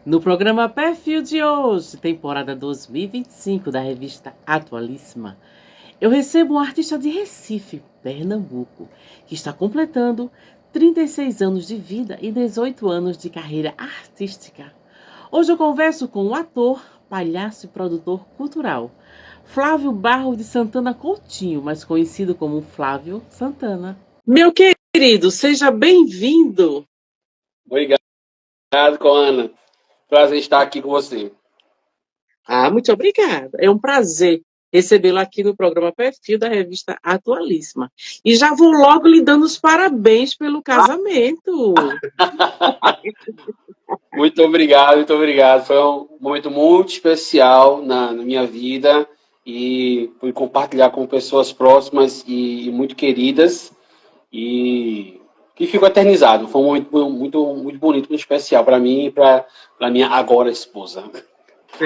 No programa Perfil de hoje, temporada 2025 da revista Atualíssima, eu recebo um artista de Recife, Pernambuco, que está completando 36 anos de vida e 18 anos de carreira artística. Hoje eu converso com o ator, palhaço e produtor cultural, Flávio Barro de Santana Coutinho, mais conhecido como Flávio Santana. Meu querido, seja bem-vindo! Obrigado, Coana. Prazer estar aqui com você. Muito obrigada. É um prazer recebê-lo aqui no programa Perfil da revista Atualíssima. E já vou logo lhe dando os parabéns pelo casamento. Muito obrigado, muito obrigado. Foi um momento muito especial na minha vida e fui compartilhar com pessoas próximas e muito queridas e que ficou eternizado. Foi um momento muito bonito, muito especial para mim e para minha agora esposa.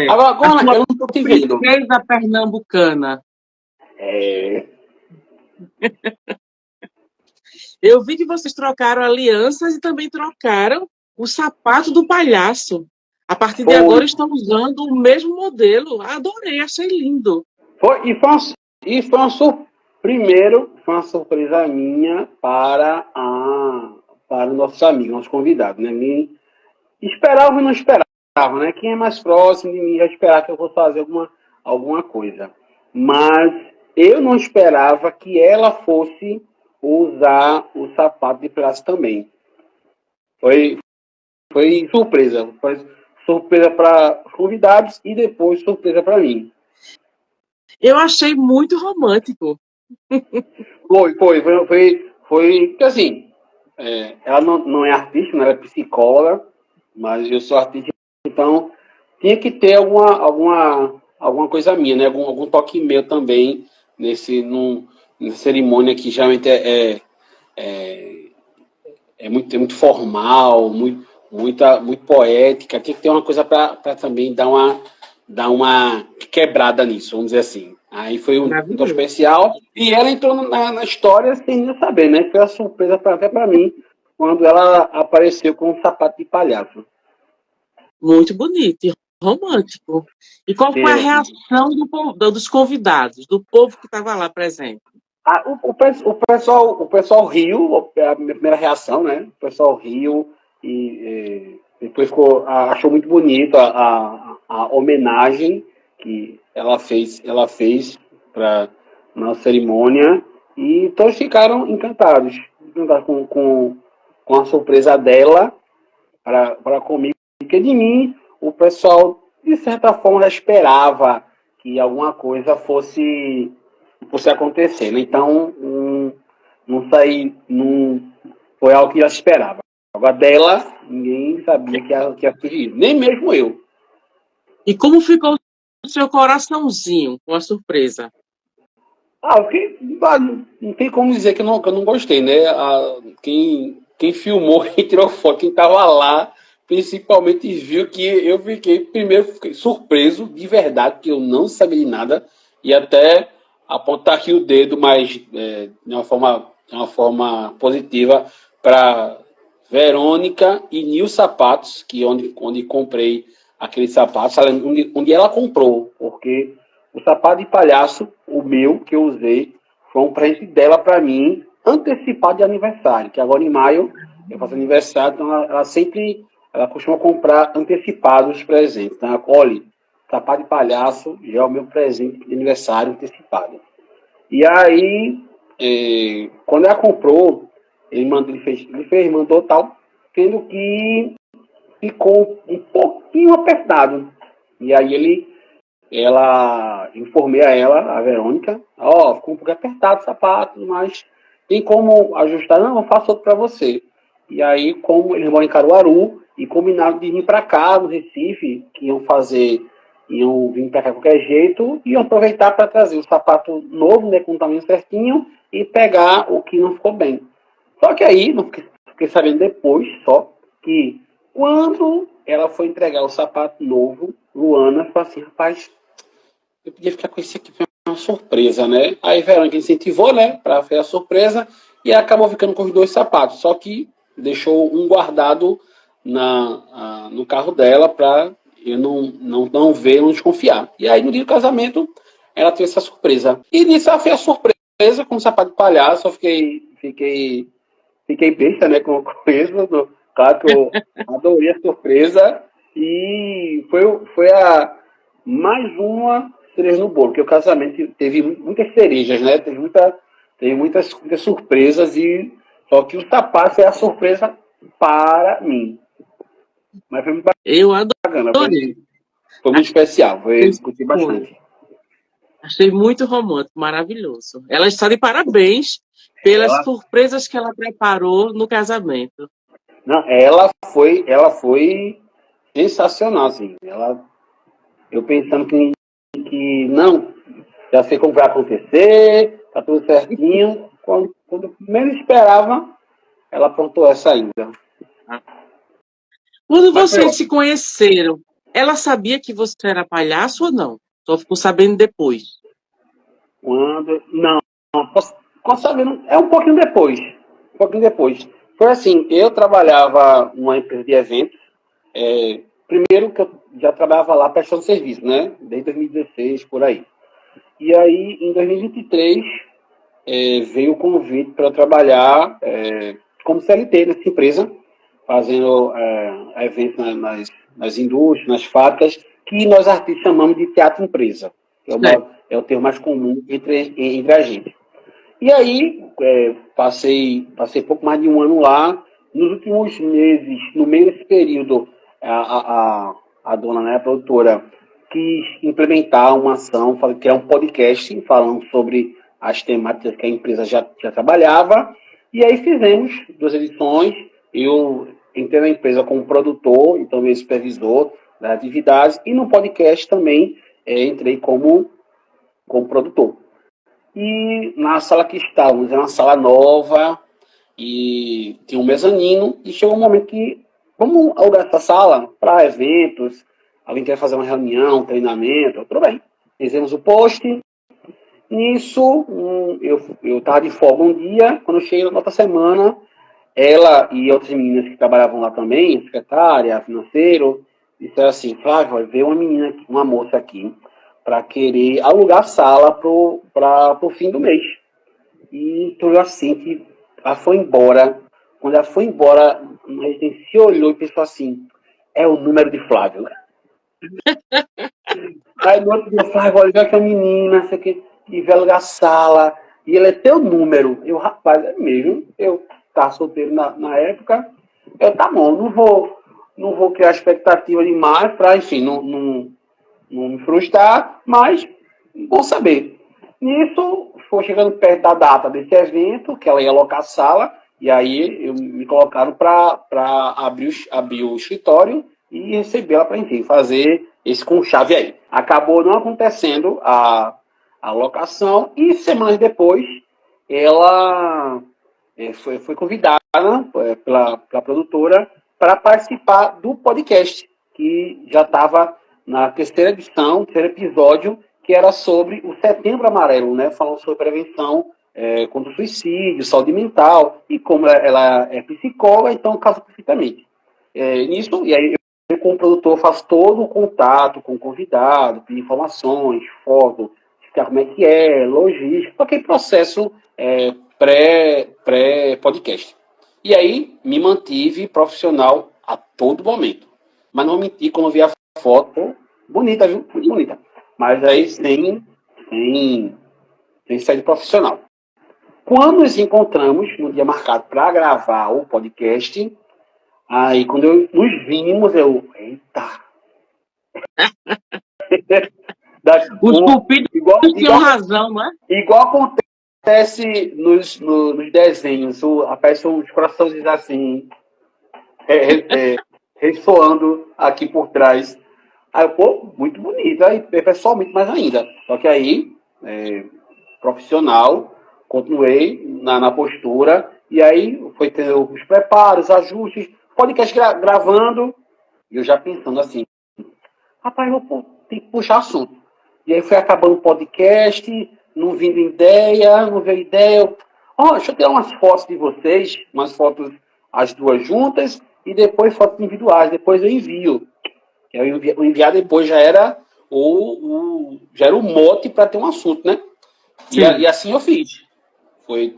Agora, A Coana, sua eu não estou te vendo. princesa pernambucana. É... Eu vi que vocês trocaram alianças e também trocaram o sapato do palhaço. A partir de Foi, agora estão usando o mesmo modelo. Adorei, achei lindo. foi, foi uma primeiro, foi uma surpresa minha para os nossos amigos, nossos convidados, né? Me esperava e não esperava, né? Quem é mais próximo de mim vai esperar que eu fosse fazer alguma coisa. Mas eu não esperava que ela fosse usar o sapato de plástico também. Foi, foi surpresa para os convidados e depois surpresa para mim. Eu achei muito romântico. Porque assim, ela não é artista, não é psicóloga, mas eu sou artista, então tinha que ter alguma coisa minha, né? Algum toque meu também nessa cerimônia que geralmente é muito formal, muito poética. Tinha que ter uma coisa para também dar uma quebrada nisso, vamos dizer assim. Aí foi um tão Maravilhoso. especial. E ela entrou na história sem nem saber, né? Foi uma surpresa até para mim, quando ela apareceu com um sapato de palhaço. Muito bonito e romântico. E qual foi a É, reação dos convidados, do povo que estava lá presente? o pessoal riu, a minha primeira reação, né? O pessoal riu e depois achou muito bonito a homenagem que ela fez para na cerimônia e todos ficaram encantados com a surpresa dela para comigo, porque de mim o pessoal de certa forma já esperava que alguma coisa fosse acontecer, né? Então não foi algo que ela esperava. Agora dela, ninguém sabia que ia surgir, nem mesmo eu. E como ficou o seu coraçãozinho com a surpresa? Não tem como dizer que eu não gostei, né? Quem filmou, quem tirou foto, quem estava lá, principalmente viu que eu fiquei surpreso, de verdade, que eu não sabia de nada, e até apontar aqui o dedo, mas de uma forma positiva, para Verônica e Nil Sapatos, que onde comprei aquele sapato, onde ela comprou, porque o sapato de palhaço, o meu, que eu usei, foi um presente dela para mim, antecipado de aniversário, que agora em maio eu faço aniversário, então ela costuma comprar antecipados os presentes. Então, olha, sapato de palhaço já é o meu presente de aniversário antecipado. E aí, quando ela comprou, ele mandou tal, tendo que ficou um pouquinho apertado. E aí informei a ela, a Verônica, ficou um pouco apertado o sapato, mas tem como ajustar? Não, eu faço outro para você. E aí, como eles moram em Caruaru, e combinaram de vir para cá, no Recife, que iam vir para cá de qualquer jeito, e iam aproveitar para trazer o sapato novo, né, com o tamanho certinho, e pegar o que não ficou bem. Só que aí, não fiquei sabendo depois, só, que quando ela foi entregar o sapato novo, Luana falou assim, rapaz, eu podia ficar com esse aqui, foi uma surpresa, né? Aí Verônica incentivou, né, para fazer a surpresa e acabou ficando com os dois sapatos. Só que deixou um guardado no carro dela para eu não ver, não desconfiar. E aí, no dia do casamento, ela teve essa surpresa. E nisso ela fez a surpresa com o sapato de palhaço. Eu fiquei besta, né, com isso. Claro que eu adorei a surpresa. E foi a mais uma cereja no bolo, porque o casamento teve muitas cerejas, né? Teve muitas surpresas, e só que o sapato é a surpresa para mim. Mas foi muito Eu bacana, adorei. foi muito especial, curti Foi. bastante. Achei muito romântico, maravilhoso. Ela está de parabéns pelas Ela, surpresas que ela preparou no casamento. não, ela foi sensacional, assim. Eu pensando que não, já sei como vai acontecer, tá tudo certinho. Quando menos esperava, ela aprontou essa ainda. Quando Mas foi vocês ótimo. se conheceram, ela sabia que você era palhaço ou não? Só ficou sabendo depois. Não, posso saber, é um pouquinho depois. Um pouquinho depois. Foi assim, eu trabalhava numa empresa de eventos. Primeiro que eu já trabalhava lá prestando serviço, né? Desde 2016, por aí. E aí, em 2023, veio o convite para eu trabalhar como CLT nessa empresa, fazendo eventos nas indústrias, nas fábricas, que nós artistas chamamos de teatro empresa. Certo. É o termo mais comum entre a gente. E aí, passei pouco mais de um ano lá. Nos últimos meses, no meio desse período, a dona, né, a produtora, quis implementar uma ação, criar um podcast falando sobre as temáticas que a empresa já trabalhava. E aí fizemos 2 edições. Eu entrei na empresa como produtor e também supervisor das atividades. E no podcast também entrei como produtor. E na sala que estávamos, era uma sala nova, e tinha um mezanino, e chegou um momento que, vamos alugar essa sala para eventos, alguém quer fazer uma reunião, um treinamento, tudo bem. Fizemos o post. Nisso, eu estava de folga um dia, quando eu cheguei na outra semana, ela e outras meninas que trabalhavam lá também, secretária, financeiro, disseram assim: Flávio, veio uma menina, uma moça aqui, para querer alugar a sala para o fim do mês. E então eu assim que ela foi embora. Quando ela foi embora, a gente se olhou e pensou assim: é o número de Flávio. Aí no outro dia, Flávio, olha aquela menina, sei que, e veio alugar a sala, e ele é teu número. Eu, rapaz, é mesmo. Eu estava solteiro na época. Eu, tá bom, não vou criar expectativa demais para, enfim, não me frustrar, mas bom saber. Nisso, foi chegando perto da data desse evento, que ela ia alocar a sala, e aí me colocaram para abrir o escritório e receber ela para, enfim, fazer esse com chave aí. Acabou não acontecendo a locação, e semanas depois ela foi convidada pela produtora para participar do podcast, que já estava na terceira edição, terceiro episódio, que era sobre o Setembro Amarelo, né? Falando sobre prevenção contra o suicídio, saúde mental, e como ela é psicóloga, então casa perfeitamente. Nisso, e aí eu, como produtor, faço todo o contato com o convidado, pedir informações, foto, explicar como é que é, logística, aquele processo pré-podcast. E aí me mantive profissional a todo momento. Mas não menti quando vi a foto, bonita, viu? Muito bonita. Mas aí sem ser de profissional. Quando nos encontramos no dia marcado para gravar o podcast, aí quando nos vimos, eita! Os cupidos igual, tinham igual, razão, não é? igual acontece nos desenhos, aparecem uns corações assim, ressoando aqui por trás. Aí, pô, muito bonito. Aí, pessoalmente, mais ainda. Só que aí, profissional, continuei na postura. E aí, foi ter os preparos, ajustes, podcast gravando. E eu já pensando assim, rapaz, eu tenho que puxar assunto. E aí foi acabando o podcast, não vindo ideia, não veio ideia. Deixa eu tirar umas fotos de vocês, umas fotos as duas juntas, e depois fotos individuais, depois eu envio. O enviar depois já era o mote para ter um assunto, né? E assim eu fiz.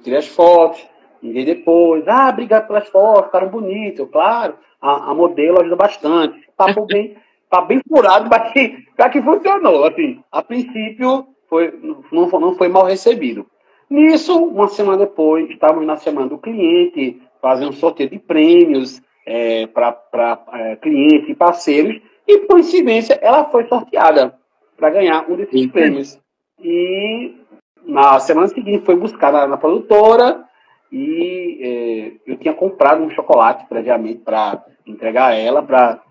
Tirei as fotos, enviei depois. Ah, obrigado pelas fotos, ficaram bonitas. Claro, a modelo ajuda bastante. Papo bem furado, mas que funcionou. Assim, a princípio, não foi mal recebido. Nisso, uma semana depois, estávamos na semana do cliente, fazendo um sorteio de prêmios para clientes e parceiros, e, por coincidência, ela foi sorteada para ganhar um desses prêmios. E na semana seguinte foi buscar na produtora e eu tinha comprado um chocolate previamente para entregar a ela, para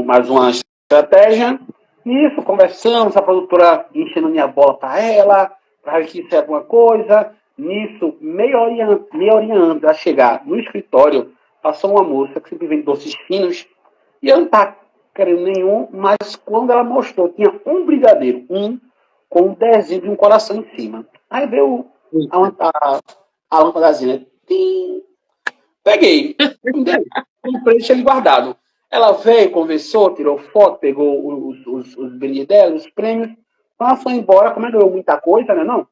mais uma estratégia. Nisso, conversamos, a produtora enchendo minha bola para ela, para ver se isso é alguma coisa. Nisso, meia hora antes de chegar no escritório, passou uma moça que sempre vende doces finos, e eu não estava querendo nenhum, mas quando ela mostrou, tinha um brigadeiro, com um desenho de um coração em cima. Aí veio a lâmpadazinha, tim, peguei, comprei, deixei ele guardado. Ela veio, conversou, tirou foto, pegou os brindes dela, os prêmios. Ela foi embora, como ganhou muita coisa, né? Não,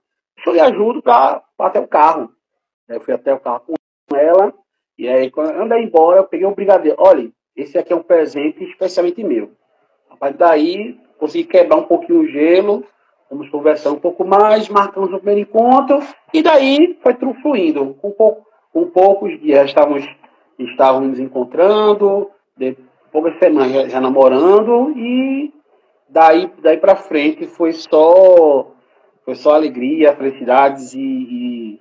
eu lhe ajudo para até o carro. Aí eu fui até o carro com ela, e aí, quando eu andei embora, eu peguei um brigadeiro. Olha, esse aqui é um presente especialmente meu. Rapaz, daí, consegui quebrar um pouquinho o gelo, vamos conversar um pouco mais, marcamos o primeiro encontro, e daí foi tudo fluindo. Com poucos dias estávamos nos encontrando, poucas semanas já namorando, e daí para frente foi só alegria, felicidades e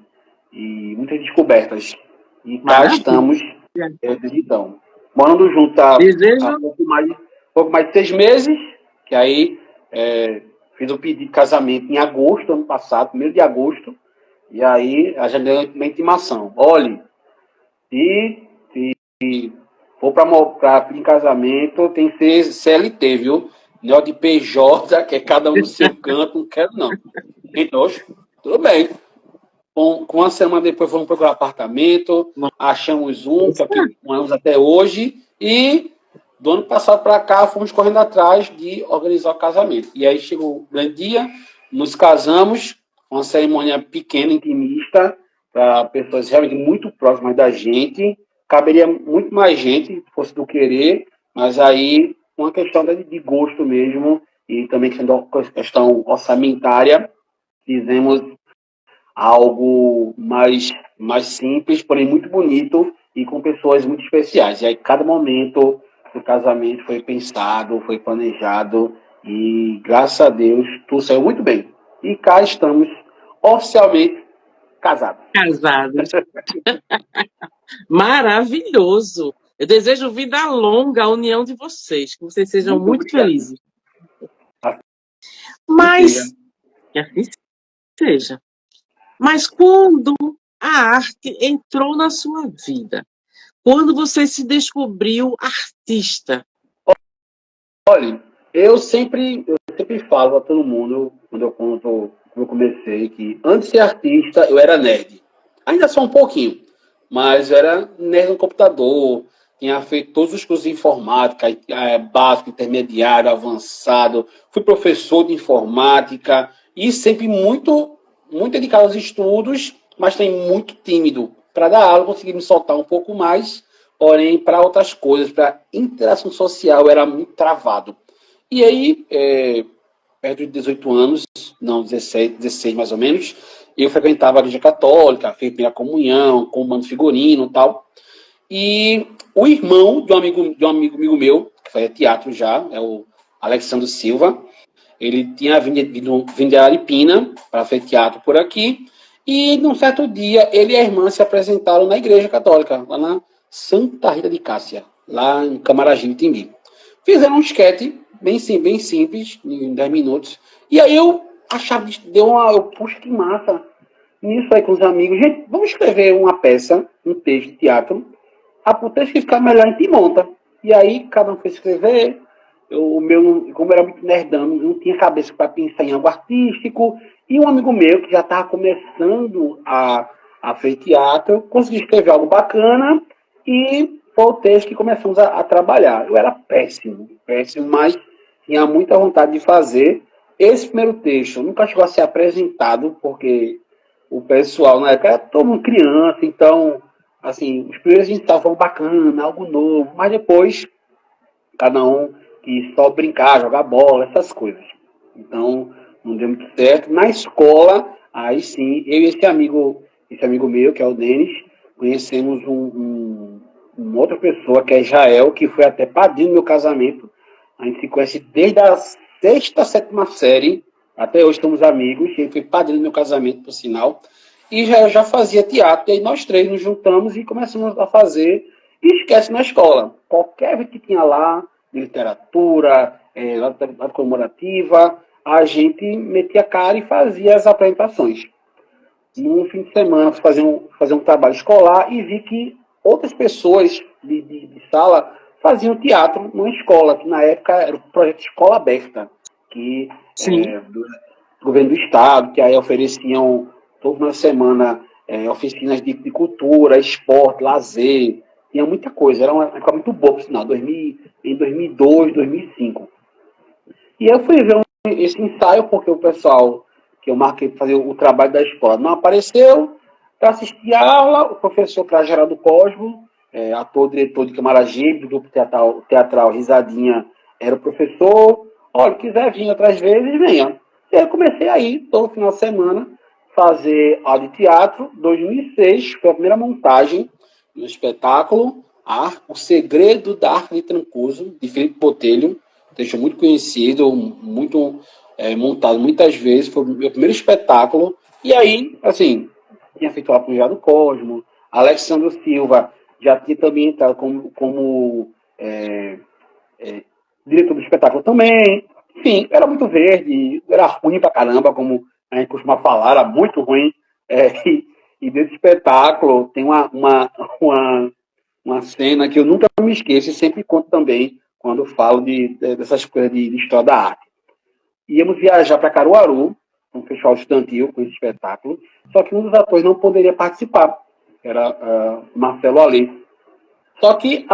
muitas descobertas. E cá estamos desde então. Morando junto há pouco mais de 6 meses, que aí fiz o pedido de casamento em agosto, ano passado, 1º de agosto, e aí agendei uma intimação. Olhe, se for para pedir casamento, tem que ser CLT, viu? Não de PJ, que é cada um no seu canto, não quero não. Então, tudo bem. Com uma semana depois fomos procurar apartamento, achamos um, que aqui moramos até hoje, e do ano passado para cá fomos correndo atrás de organizar o casamento. E aí chegou o grande dia, nos casamos, uma cerimônia pequena, intimista, para pessoas realmente muito próximas da gente. Caberia muito mais gente, se fosse do querer, mas aí uma questão de gosto mesmo, e também questão orçamentária, fizemos algo mais simples, porém muito bonito e com pessoas muito especiais. E aí cada momento do casamento foi pensado, foi planejado e graças a Deus tudo saiu muito bem. E cá estamos oficialmente casados. Casados. Maravilhoso. Eu desejo vida longa à união de vocês, que vocês sejam muito felizes. Mas que assim seja. Mas quando a arte entrou na sua vida, quando você se descobriu artista? Olha, eu sempre falo a todo mundo, quando eu comecei, que antes de ser artista, eu era nerd. Ainda só um pouquinho, mas eu era nerd no computador, tinha feito todos os cursos de informática, básico, intermediário, avançado, fui professor de informática e sempre muito dedicado aos estudos, mas também muito tímido. Para dar aula, consegui me soltar um pouco mais, porém, para outras coisas, para interação social, eu era muito travado. E aí, perto de 18 anos, não, 16 mais ou menos, eu frequentava a igreja católica, fiz minha comunhão, comando figurino e tal. E o irmão de um amigo meu, que fazia teatro já, é o Alexandre Silva, ele tinha vindo de Aripina para fazer teatro por aqui, e num certo dia ele e a irmã se apresentaram na igreja católica, lá na Santa Rita de Cássia, lá em Camaragibe, Timbi. Fizeram um esquete bem simples, em 10 minutos, e aí eu achava, puxa, que massa. Nisso aí com os amigos, gente, vamos escrever uma peça, um texto de teatro, o texto que ficar melhor a gente monta. E aí cada um foi escrever, como era muito nerdão, não tinha cabeça para pensar em algo artístico, e um amigo meu que já estava começando a fazer teatro, conseguiu escrever algo bacana, E foi o texto que começamos a trabalhar. Eu era péssimo, péssimo, mas tinha muita vontade de fazer. Esse primeiro texto nunca chegou a ser apresentado, porque o pessoal na época era todo mundo criança, então, assim, os primeiros a gente estavam bacana, algo novo, mas depois cada um quis só brincar, jogar bola, essas coisas. Então, não deu muito certo. Na escola, aí sim, eu e esse amigo meu, que é o Denis, conhecemos uma outra pessoa, que é Jael, que foi até padrinho do meu casamento. A gente se conhece desde a sexta, sétima série, até hoje somos amigos. Ele foi padrinho do meu casamento, por sinal. E já fazia teatro, e aí nós três nos juntamos e começamos a fazer. E esquece na escola. Qualquer evento que tinha lá, de literatura, lá comemorativa, a gente metia a cara e fazia as apresentações. No fim de semana, fazer um trabalho escolar e vi que outras pessoas de sala faziam teatro numa escola, que na época era o projeto Escola Aberta, que do governo do estado, que aí ofereciam toda uma semana oficinas de cultura, esporte, lazer, tinha muita coisa, era uma época muito boa, por sinal, em 2002, 2005. E eu fui ver esse ensaio, porque o pessoal que eu marquei para fazer o trabalho da escola não apareceu. Para assistir a aula, o professor para Geraldo Cosmo, ator, diretor de Camaragibe, do grupo teatral Risadinha, era o professor. Olha, quiser vir outras vezes, venha. E aí eu comecei aí, todo final de semana, fazer aula de teatro. 2006 foi a primeira montagem do espetáculo O Segredo da Arca de Trancoso, de Felipe Botelho, texto muito conhecido, muito montado muitas vezes, foi o meu primeiro espetáculo. E aí, assim, tinha feito lá com o Gerardo Cosmo, Alexandre Silva já tinha também entrado como diretor do espetáculo também. Enfim, era muito verde, era ruim pra caramba, como a gente costuma falar, era muito ruim. E desse espetáculo tem uma cena que eu nunca me esqueço e sempre conto também quando falo dessas coisas de história da arte. Íamos viajar para Caruaru, um festival estudantil com esse espetáculo, só que um dos atores não poderia participar, era Marcelo Alê. Só que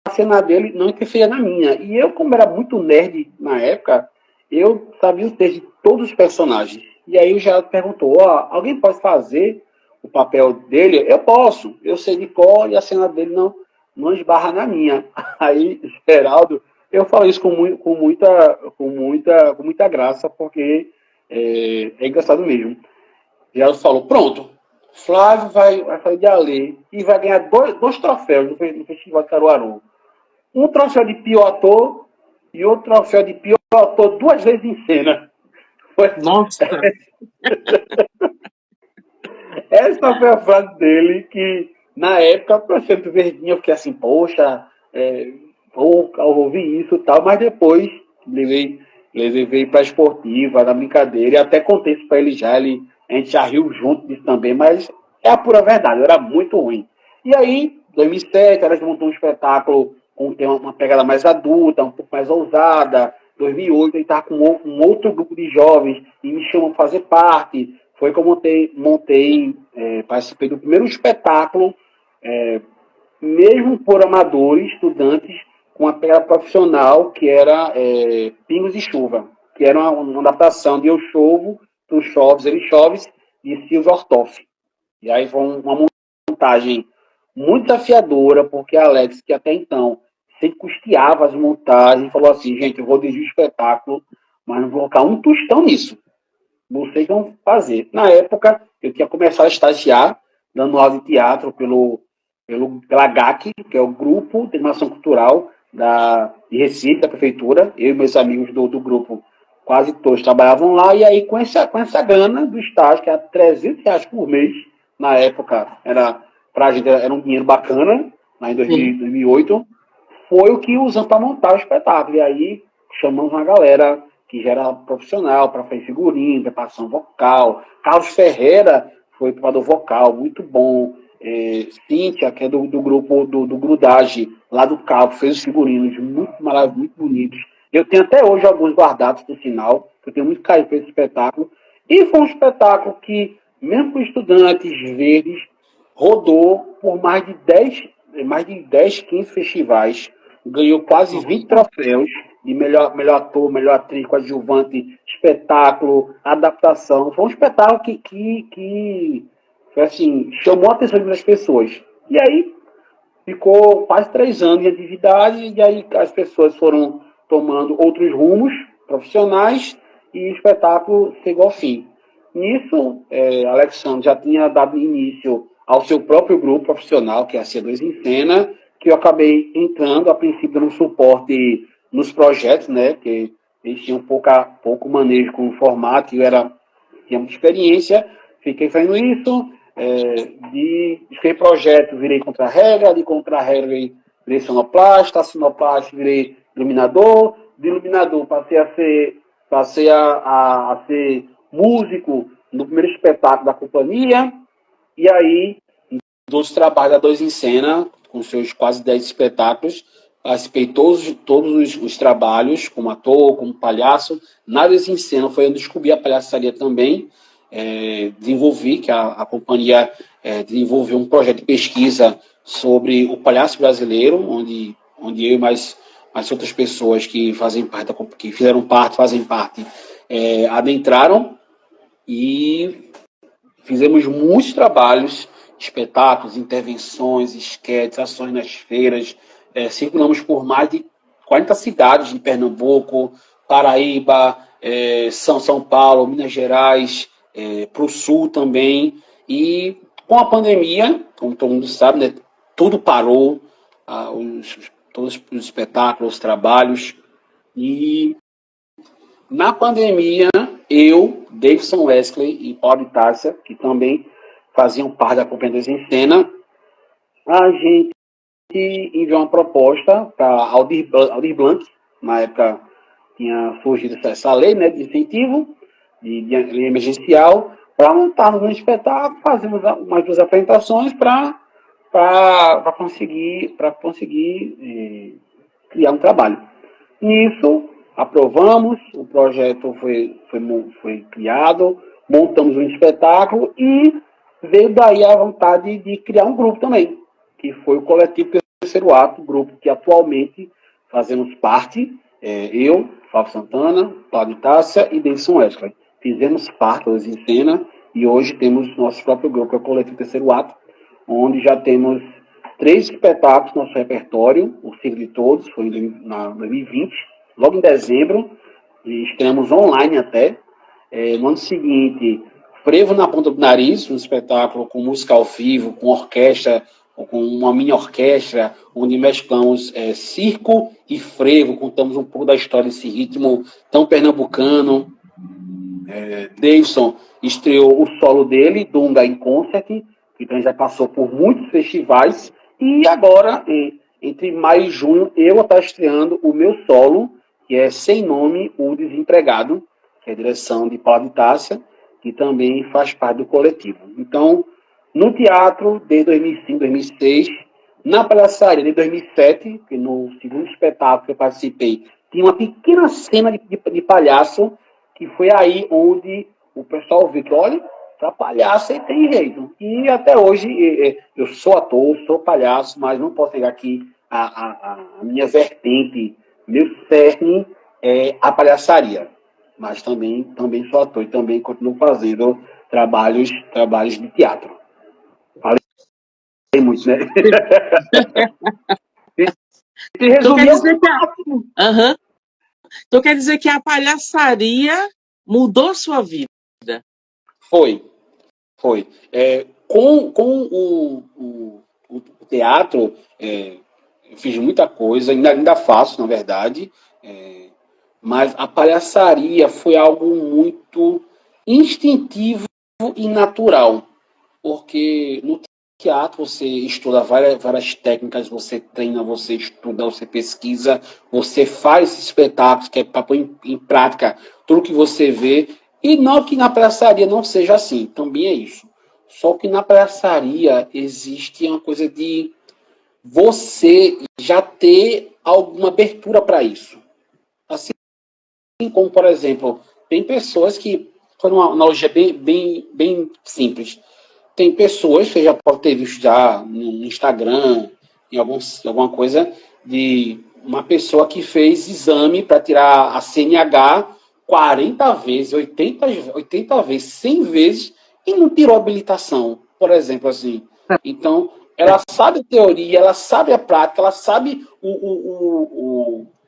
a cena dele não interferia na minha. E eu, como era muito nerd na época, eu sabia o texto de todos os personagens. E aí o Geraldo perguntou, alguém pode fazer o papel dele? Eu posso. Eu sei de cor e a cena dele não esbarra na minha. Aí, Geraldo, eu falo isso com muita graça, porque é engraçado mesmo. Geraldo falou, pronto, Flávio vai fazer de Alê e vai ganhar dois troféus no Festival de Caruaru. Um troféu de pior ator e outro troféu de pior ator 2 vezes em cena. Nossa! Essa foi a frase dele que, na época, para ser verdinho, eu fiquei assim, poxa, vou ouvir isso e tal, mas depois levei para a esportiva, na brincadeira, e até contei isso para ele já, a gente já riu junto disso também, mas é a pura verdade, eu era muito ruim. E aí, 2007, a gente montou um espetáculo com uma pegada mais adulta, um pouco mais ousada. 2008, ele estava com um outro grupo de jovens e me chamou para fazer parte. Foi que eu participei do primeiro espetáculo, mesmo por amadores, estudantes, com uma pegada profissional, que era Pingos e Chuva, que era uma adaptação de Eu Chovo, Tu Choves, Ele Choves, de Silvio Ortoff. E aí foi uma montagem muito desafiadora, porque a Alex, que até então sempre custeava as montagens, falou assim, gente, eu vou dirigir o espetáculo, mas não vou colocar um tostão nisso. Vocês vão fazer. Na época, eu tinha começado a estagiar, dando aula de teatro pela GAC, que é o Grupo de Animação Cultural de Recife, da Prefeitura. Eu e meus amigos do grupo, quase todos trabalhavam lá, e aí com essa grana do estágio, que era R$ 300 por mês, na época, pra gente era um dinheiro bacana, lá em 2008, foi o que usamos para montar o espetáculo. E aí chamamos uma galera que já era profissional para fazer figurino, preparação vocal. Carlos Ferreira foi preparador vocal, muito bom. Cíntia, que é do grupo do Grudage, lá do Cabo, fez os figurinos muito maravilhosos, muito bonitos. Eu tenho até hoje alguns guardados, por sinal, que eu tenho muito carinho por esse espetáculo. E foi um espetáculo que, mesmo com estudantes verdes, rodou por mais de mais de 10, 15 festivais, ganhou quase 20 troféus de melhor ator, melhor atriz, coadjuvante, espetáculo, adaptação. Foi um espetáculo que assim, chamou a atenção das pessoas. E aí ficou quase 3 anos de atividade, e aí as pessoas foram tomando outros rumos profissionais e o espetáculo chegou ao fim. Nisso, Alexandre já tinha dado início ao seu próprio grupo profissional, que é a C2 em Cena, que eu acabei entrando, a princípio, no suporte nos projetos, né, que eles tinham pouco manejo com o formato, e eu tinha muita experiência, fiquei fazendo isso, de escrever projeto, virei contra-regra, de contra-regra virei sonoplasta, sonoplasta virei iluminador, de iluminador passei a ser músico no primeiro espetáculo da companhia, e aí, dos trabalhos da Dois em Cena, com seus quase 10 espetáculos, participei todos os trabalhos, como ator, como palhaço. Na Dois em Cena foi onde descobri a palhaçaria também, desenvolvi, que a companhia desenvolveu um projeto de pesquisa sobre o palhaço brasileiro, onde eu e mais outras pessoas que fazem parte, que fizeram parte, fazem parte, adentraram e fizemos muitos trabalhos, espetáculos, intervenções, esquetes, ações nas feiras, circulamos por mais de 40 cidades de Pernambuco, Paraíba, São Paulo, Minas Gerais, para o Sul também. E com a pandemia, como todo mundo sabe, né, tudo parou, todos os espetáculos, os trabalhos. E na pandemia, eu, Davidson Wesley e Paulo Tássia, que também faziam parte da Companhia em Cena, a gente enviou uma proposta para Aldir Blanc, na época tinha surgido essa lei, né, de incentivo, de lei emergencial, para montarmos um espetáculo, fazermos umas 2 apresentações para conseguir criar um trabalho. Nisso, aprovamos, o projeto foi criado, montamos um espetáculo e veio daí a vontade de criar um grupo também, que foi o Coletivo Terceiro Ato, grupo que atualmente fazemos parte, eu, Fábio Santana, Cláudio Tássia e Davidson Wesley. Fizemos parte das em Cena e hoje temos nosso próprio grupo, que é o Coletivo Terceiro Ato, onde já temos 3 espetáculos no nosso repertório, o Circo de Todos, foi em 2020, logo em dezembro, e estreamos online até. No ano seguinte, Frevo na Ponta do Nariz, um espetáculo com música ao vivo, com orquestra, ou com uma mini orquestra, onde mesclamos circo e frevo, contamos um pouco da história desse ritmo tão pernambucano. Davidson estreou o solo dele, Dunga em Concert, que então já passou por muitos festivais, e agora, entre maio e junho, eu vou estar estreando o meu solo, que é Sem Nome, o Desempregado, que é a direção de Paulo de Tássia, que também faz parte do coletivo. Então, no teatro, desde 2005, 2006, na palhaçaria, desde 2007, que no segundo espetáculo que eu participei, tinha uma pequena cena de palhaço, que foi aí onde o pessoal viu que, olha, para palhaço aí tem jeito. E até hoje, eu sou ator, sou palhaço, mas não posso negar que a minha vertente, meu cerne é a palhaçaria. Mas também sou ator e também continuo fazendo trabalhos de teatro. Falei muito, né? Então quer dizer que então quer dizer que a palhaçaria mudou sua vida? Foi. Com o teatro, eu fiz muita coisa, ainda faço, na verdade, mas a palhaçaria foi algo muito instintivo e natural, porque no teatro você estuda várias técnicas, você treina, você estuda, você pesquisa, você faz esses espetáculos que é para pôr em prática tudo que você vê, e não que na palhaçaria não seja assim, também é isso. Só que na palhaçaria existe uma coisa de você já ter alguma abertura para isso. Assim como, por exemplo, tem pessoas que, foi uma analogia bem simples, tem pessoas, você já pode ter visto já no Instagram, alguma coisa de uma pessoa que fez exame para tirar a CNH 40 vezes, 80 vezes, 100 vezes e não tirou habilitação, por exemplo, assim. Então, ela sabe a teoria, ela sabe a prática, ela sabe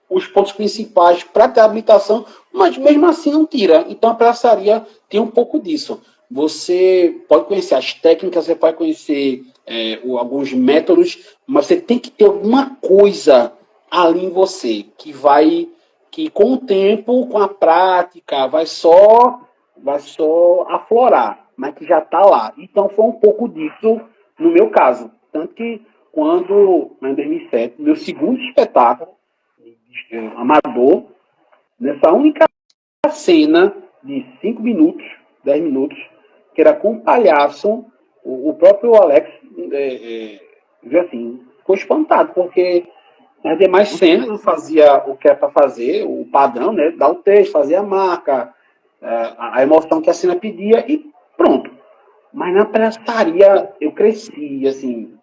os pontos principais para ter habilitação, mas mesmo assim não tira. Então, a praçaria tem um pouco disso. Você pode conhecer as técnicas, você pode conhecer alguns métodos, mas você tem que ter alguma coisa ali em você que com o tempo, com a prática, vai só aflorar, mas que já está lá. Então foi um pouco disso no meu caso. Tanto que quando, em 2007, meu segundo espetáculo, amador, nessa única cena de 5 minutos, 10 minutos, que era com o palhaço, o próprio Alex, assim, ficou espantado, porque nas demais cenas eu fazia o que é para fazer, o padrão, né? Dar o texto, fazer a marca, a emoção que a cena pedia e pronto. Mas na prestaria eu cresci, assim.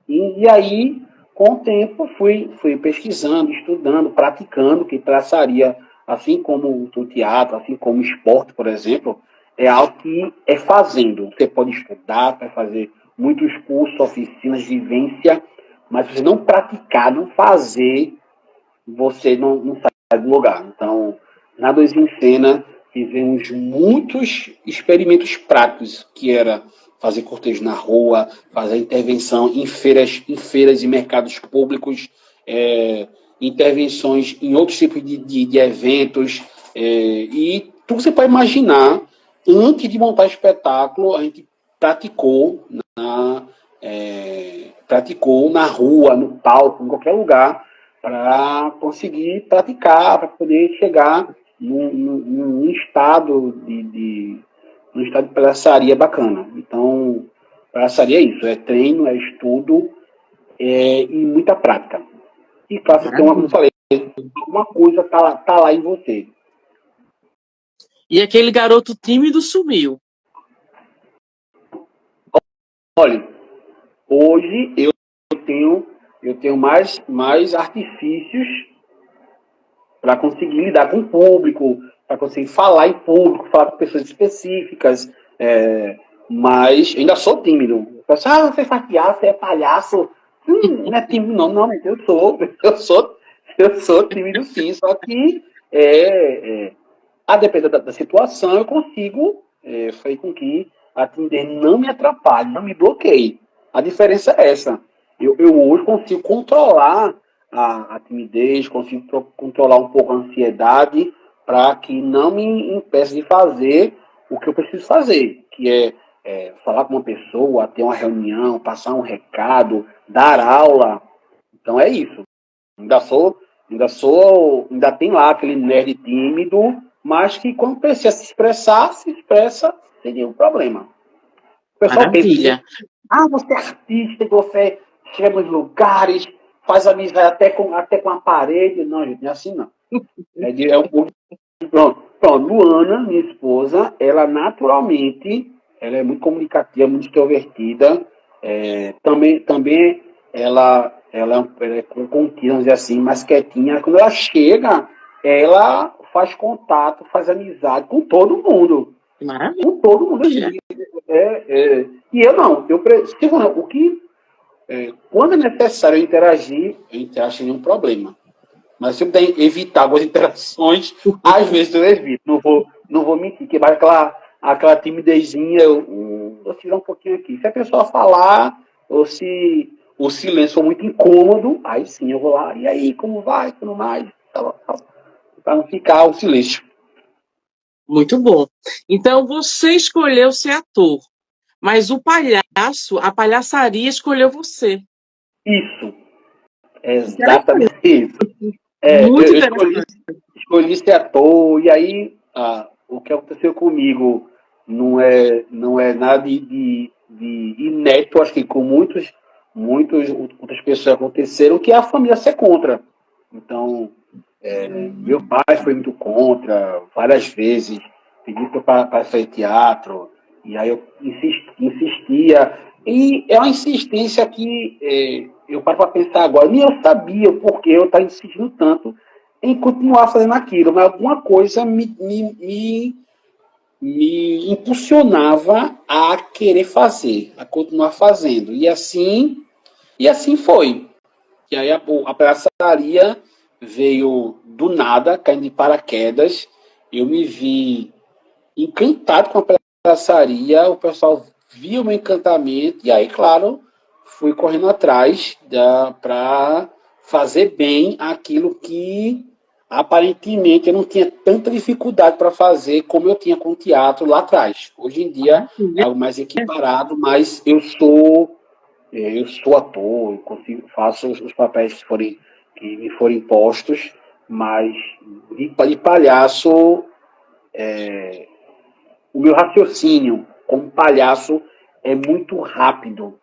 E aí, com o tempo, fui pesquisando, estudando, praticando, que traçaria, assim como o teatro, assim como o esporte, por exemplo, é algo que é fazendo. Você pode estudar, vai fazer muitos cursos, oficinas, vivência, mas se você não praticar, não fazer, você não sai do lugar. Então, na Dois em Cena, fizemos muitos experimentos práticos, que era fazer cortejo na rua, fazer intervenção em feiras e mercados públicos, intervenções em outros tipos de eventos, e tudo que você pode imaginar. Antes de montar espetáculo, a gente praticou praticou na rua, no palco, em qualquer lugar, para conseguir praticar, para poder chegar num estado num estado de palhaçaria bacana. Então, palhaçaria é isso, é treino, é estudo e muita prática. E claro, você tem como eu falei, alguma coisa tá lá em você. E aquele garoto tímido sumiu. Olha, hoje eu tenho mais artifícios para conseguir lidar com o público, para conseguir falar em público, falar com pessoas específicas, mas ainda sou tímido. Você faz teatro, você é palhaço. Não é tímido, não, eu sou tímido sim, só que a depender da situação, eu consigo fazer com que a timidez não me atrapalhe, não me bloqueie. A diferença é essa. Eu hoje consigo controlar a timidez, consigo controlar um pouco a ansiedade para que não me impeça de fazer o que eu preciso fazer, que é falar com uma pessoa, ter uma reunião, passar um recado, dar aula. Então é isso. Ainda tem lá aquele nerd tímido, mas que quando precisa se expressa sem nenhum problema. O pessoal Maravilha. pensa, você é artista, você chega nos lugares, faz amizade até com a parede. Não, gente, não é assim não. Pronto, Luana, minha esposa, ela naturalmente, ela é muito comunicativa, muito extrovertida, também ela é contida, vamos dizer assim, mais quietinha. Quando ela chega, ela faz contato, faz amizade com todo mundo. Maravilha. Com todo mundo. E eu não. O que, quando é necessário eu interagir, eu interajo sem nenhum problema. Mas se eu puder evitar algumas interações, às vezes eu evito. Não vou mentir, que vai aquela timidezinha, vou tirar um pouquinho aqui. Se a pessoa falar, ou se o silêncio for muito incômodo, aí sim eu vou lá, e aí, como vai, tudo mais, para não ficar o silêncio. Muito bom. Então, você escolheu ser ator, mas o palhaço, a palhaçaria escolheu você. Isso. Exatamente isso. Muito Eu interessante. escolhi ser ator, e aí o que aconteceu comigo não é nada de inédito, acho que com muitas outras pessoas aconteceram, que é a família ser contra. Então, meu pai foi muito contra, várias vezes, pediu para fazer teatro, e aí eu insistia. E é uma insistência que eu paro para pensar agora, nem eu sabia porque eu estava insistindo tanto em continuar fazendo aquilo, mas alguma coisa me impulsionava a querer fazer, a continuar fazendo. E assim foi. E aí a praçaria veio do nada, caindo de paraquedas. Eu me vi encantado com a praçaria, o pessoal viu o meu encantamento, e aí, claro, fui correndo atrás para fazer bem aquilo que aparentemente eu não tinha tanta dificuldade para fazer como eu tinha com o teatro lá atrás. Hoje em dia é algo mais equiparado, mas eu sou ator, eu faço os papéis que me forem postos, mas de palhaço, o meu raciocínio como palhaço é muito rápido,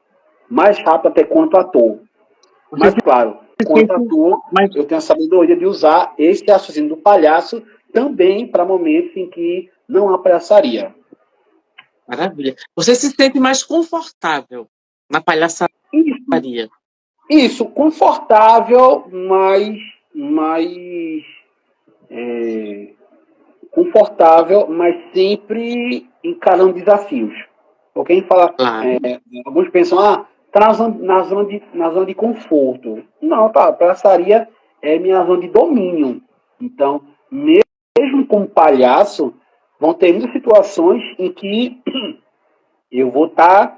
mais rápido até quanto ator. Você Mas, claro, se quanto sente ator, mais. eu tenho a sabedoria de usar esse raciocínio do palhaço também para momentos em que não há palhaçaria. Maravilha. Você se sente mais confortável na palhaçaria. Isso, isso confortável, mas confortável, mas sempre encarando desafios. Porque quem fala, Claro. alguns pensam, tá na zona de conforto. Não, tá, a praçaria é minha zona de domínio. Então, mesmo como palhaço, vão ter muitas situações em que eu vou tá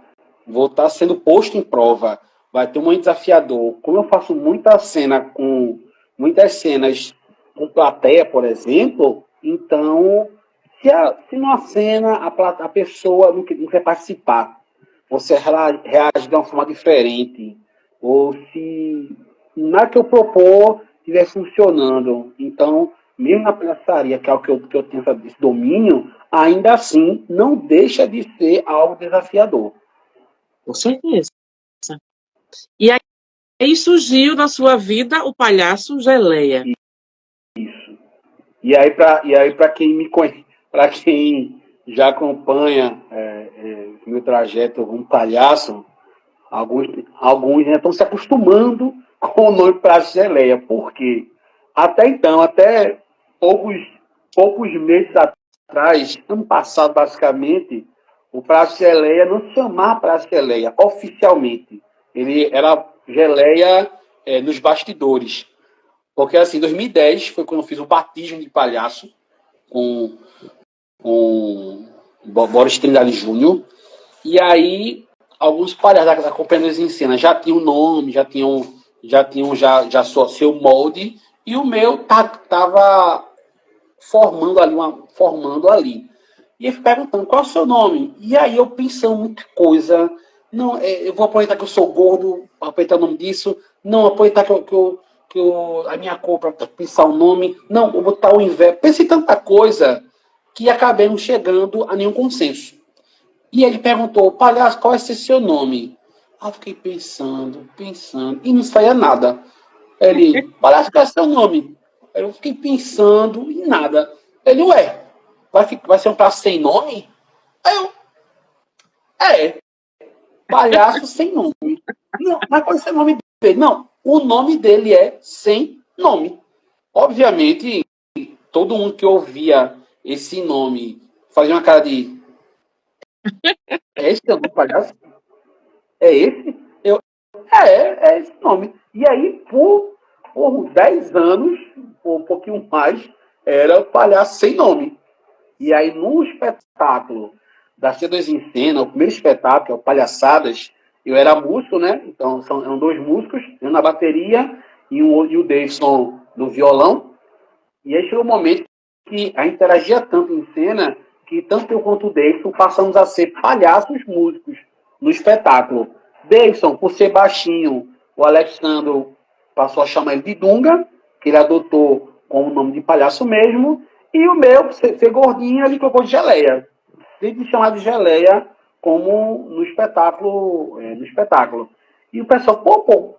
sendo posto em prova. Vai ter um momento desafiador. Como eu faço muitas cenas com plateia, por exemplo, então, se numa cena a pessoa não quer participar, você reage de uma forma diferente, ou se nada que eu propor estiver funcionando, então, mesmo na palhaçaria, que é o que eu tenho esse domínio, ainda assim não deixa de ser algo desafiador. Com certeza. E aí surgiu na sua vida o palhaço Geleia. Isso. E aí, para quem me conhece, para quem já acompanha meu trajeto como palhaço, alguns já estão se acostumando com o nome Praça Geleia. Por quê? Até então, até poucos meses atrás, ano passado, basicamente, o Praça Geleia não se chamava Praça Geleia oficialmente. Ele era Geleia nos bastidores. Porque, assim, em 2010 foi quando eu fiz o batismo de palhaço com, com Boris Trindade Júnior. E aí, alguns palhaços da Companhia em Cena já tinham nome, já seu molde, e o meu tava formando ali. E ele perguntando, qual é o seu nome? E aí eu pensando muita coisa. Não, eu vou aproveitar que eu sou gordo, aproveitar o nome disso. Não, aproveitar a minha cor para pensar o nome. Não, vou botar o inverso. Pensei em tanta coisa que acabei não chegando a nenhum consenso. E ele perguntou, palhaço, qual é esse seu nome? Eu fiquei pensando, e não saía nada. Ele, palhaço, qual é seu nome? Eu fiquei pensando e nada. Ele, ué, vai ser um prato sem nome? Aí eu, palhaço sem nome. Não, mas qual é o nome dele? Não, o nome dele é sem nome. Obviamente, todo mundo que ouvia esse nome fazia uma cara de, é esse o nome do palhaço? É esse? É esse nome. E aí, por 10 anos, ou um pouquinho mais, era o palhaço sem nome. E aí, no espetáculo da C2 em Cena, o primeiro espetáculo, que é o Palhaçadas, eu era músico, né? Então, eram dois músicos, eu na bateria e o Davidson no violão. E aí chegou um momento que a gente interagia tanto em cena que tanto eu quanto o Davidson passamos a ser palhaços músicos no espetáculo. Davidson, por ser baixinho, o Alexandre passou a chamar ele de Dunga, que ele adotou como nome de palhaço mesmo, e o meu, por ser gordinho, ele colocou de Geleia. Tem de chamar de Geleia como no espetáculo. E o pessoal, pô,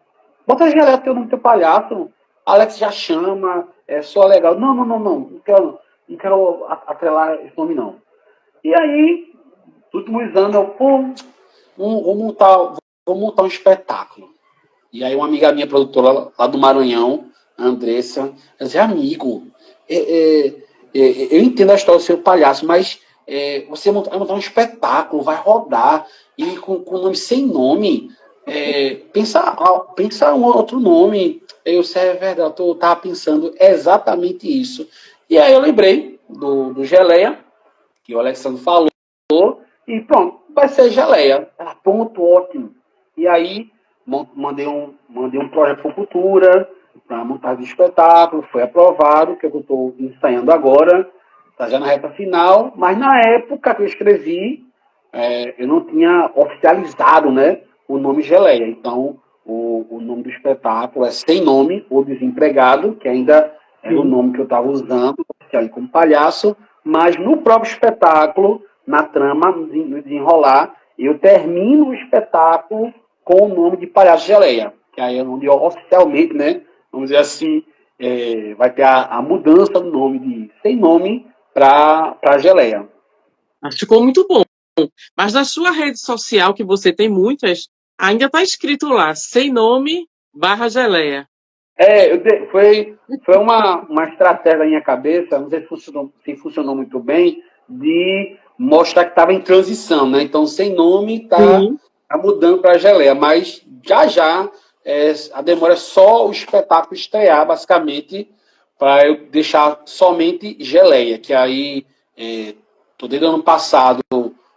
bota Geleia teu nome teu palhaço. Alex já chama, só legal. Não quero atrelar esse nome não. E aí, nos últimos anos, eu, vou montar um espetáculo. E aí uma amiga minha, produtora lá do Maranhão, a Andressa, ela dizia, amigo, eu entendo a história do seu palhaço, mas você vai montar um espetáculo, vai rodar, e com nome sem nome, pensa um outro nome. Eu sei, é verdade, eu estava pensando exatamente isso. E aí eu lembrei do Geleia, que o Alexandre falou, e pronto, vai ser Geleia. Ela, ponto, ótimo. E aí mandei um projeto para Cultura, para montar o espetáculo, foi aprovado, que eu estou ensaiando agora, está já na reta final, mas na época que eu escrevi, eu não tinha oficializado, né, o nome Geleia. Então, o nome do espetáculo é Sem Nome, ou Desempregado, que ainda era o nome que eu estava usando, como palhaço, mas no próprio espetáculo, na trama, no desenrolar, eu termino o espetáculo com o nome de Palhaço Geleia, que aí é o nome oficialmente, né, vamos dizer assim, vai ter a mudança do nome de Sem Nome para Geleia. Mas ficou muito bom. Mas na sua rede social, que você tem muitas, ainda está escrito lá, sem nome, /Geleia. Foi uma estratégia da minha cabeça, não sei se funcionou muito bem, de mostrar que estava em transição, né? Então, sem nome está mudando para a Geleia, mas já a demora é só o espetáculo estrear, basicamente, para eu deixar somente Geleia, que aí estou desde o ano passado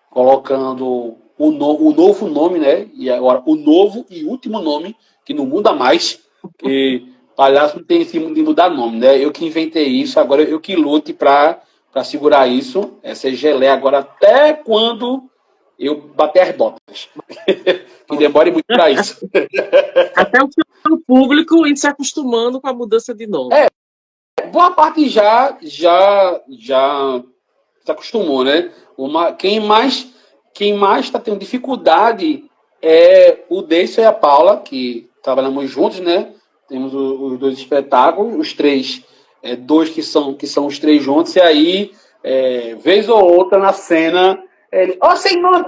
colocando o novo nome, né? E agora o novo e último nome, que não muda mais, que palhaço não tem esse de mudar nome, né? Eu que inventei isso, agora eu que lute para segurar isso, essa Geleia agora até quando eu bater as botas. Que demore muito para isso. Até o público ir se acostumando com a mudança de nome. Boa parte já se acostumou, né? Quem mais está tendo dificuldade é o Deison e a Paula, que trabalhamos juntos, né? Temos os dois espetáculos, os três, dois que são os três juntos, e aí, vez ou outra na cena, ele, sem nome,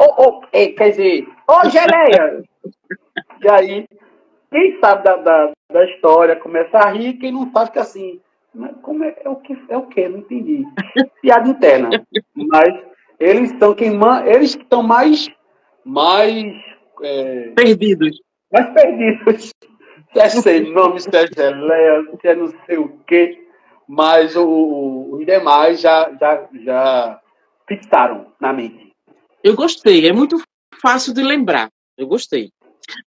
quer dizer, Geleia! E aí, quem sabe da história começa a rir, quem não sabe fica assim, mas como é o que? Não entendi. Piada interna. Mas eles estão mais Perdidos. mais perdidos. Se é sem nome, se é Geleia, se é não sei o quê. Mas os demais já fixaram na mente. Eu gostei, é muito fácil de lembrar. Eu gostei.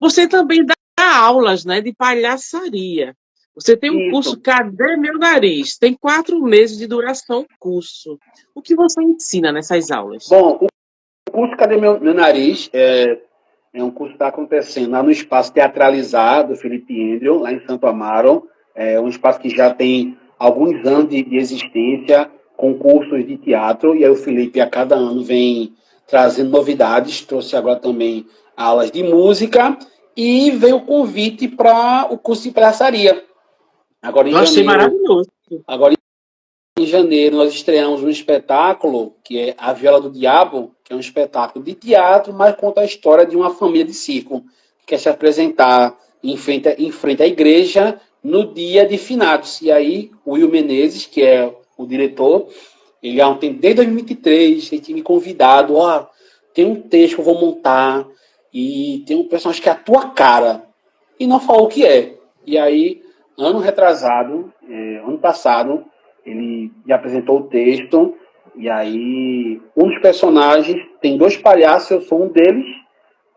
Você também dá aulas, né, de palhaçaria. Você tem um curso Cadê Meu Nariz? Tem 4 meses de duração o curso. O que você ensina nessas aulas? Bom, o curso Cadê Meu Nariz é um curso que está acontecendo lá no Espaço Teatralizado do Felipe Andrew, lá em Santo Amaro. É um espaço que já tem alguns anos de existência, com cursos de teatro, e aí o Felipe a cada ano vem trazendo novidades, trouxe agora também aulas de música, e veio o convite para o curso de palhaçaria. Agora em Eu achei janeiro. maravilhoso. Agora em janeiro nós estreamos um espetáculo que é A Viola do Diabo, que é um espetáculo de teatro, mas conta a história de uma família de circo que quer se apresentar em frente à igreja no dia de finados. E aí o Will Menezes, que é o diretor, ele tem desde 2023, ele tinha me convidado, tem um texto que eu vou montar e tem um personagem que é a tua cara. E não falou o que é. E aí, ano passado, ele me apresentou o texto, e aí um dos personagens, tem 2 palhaços, eu sou um deles,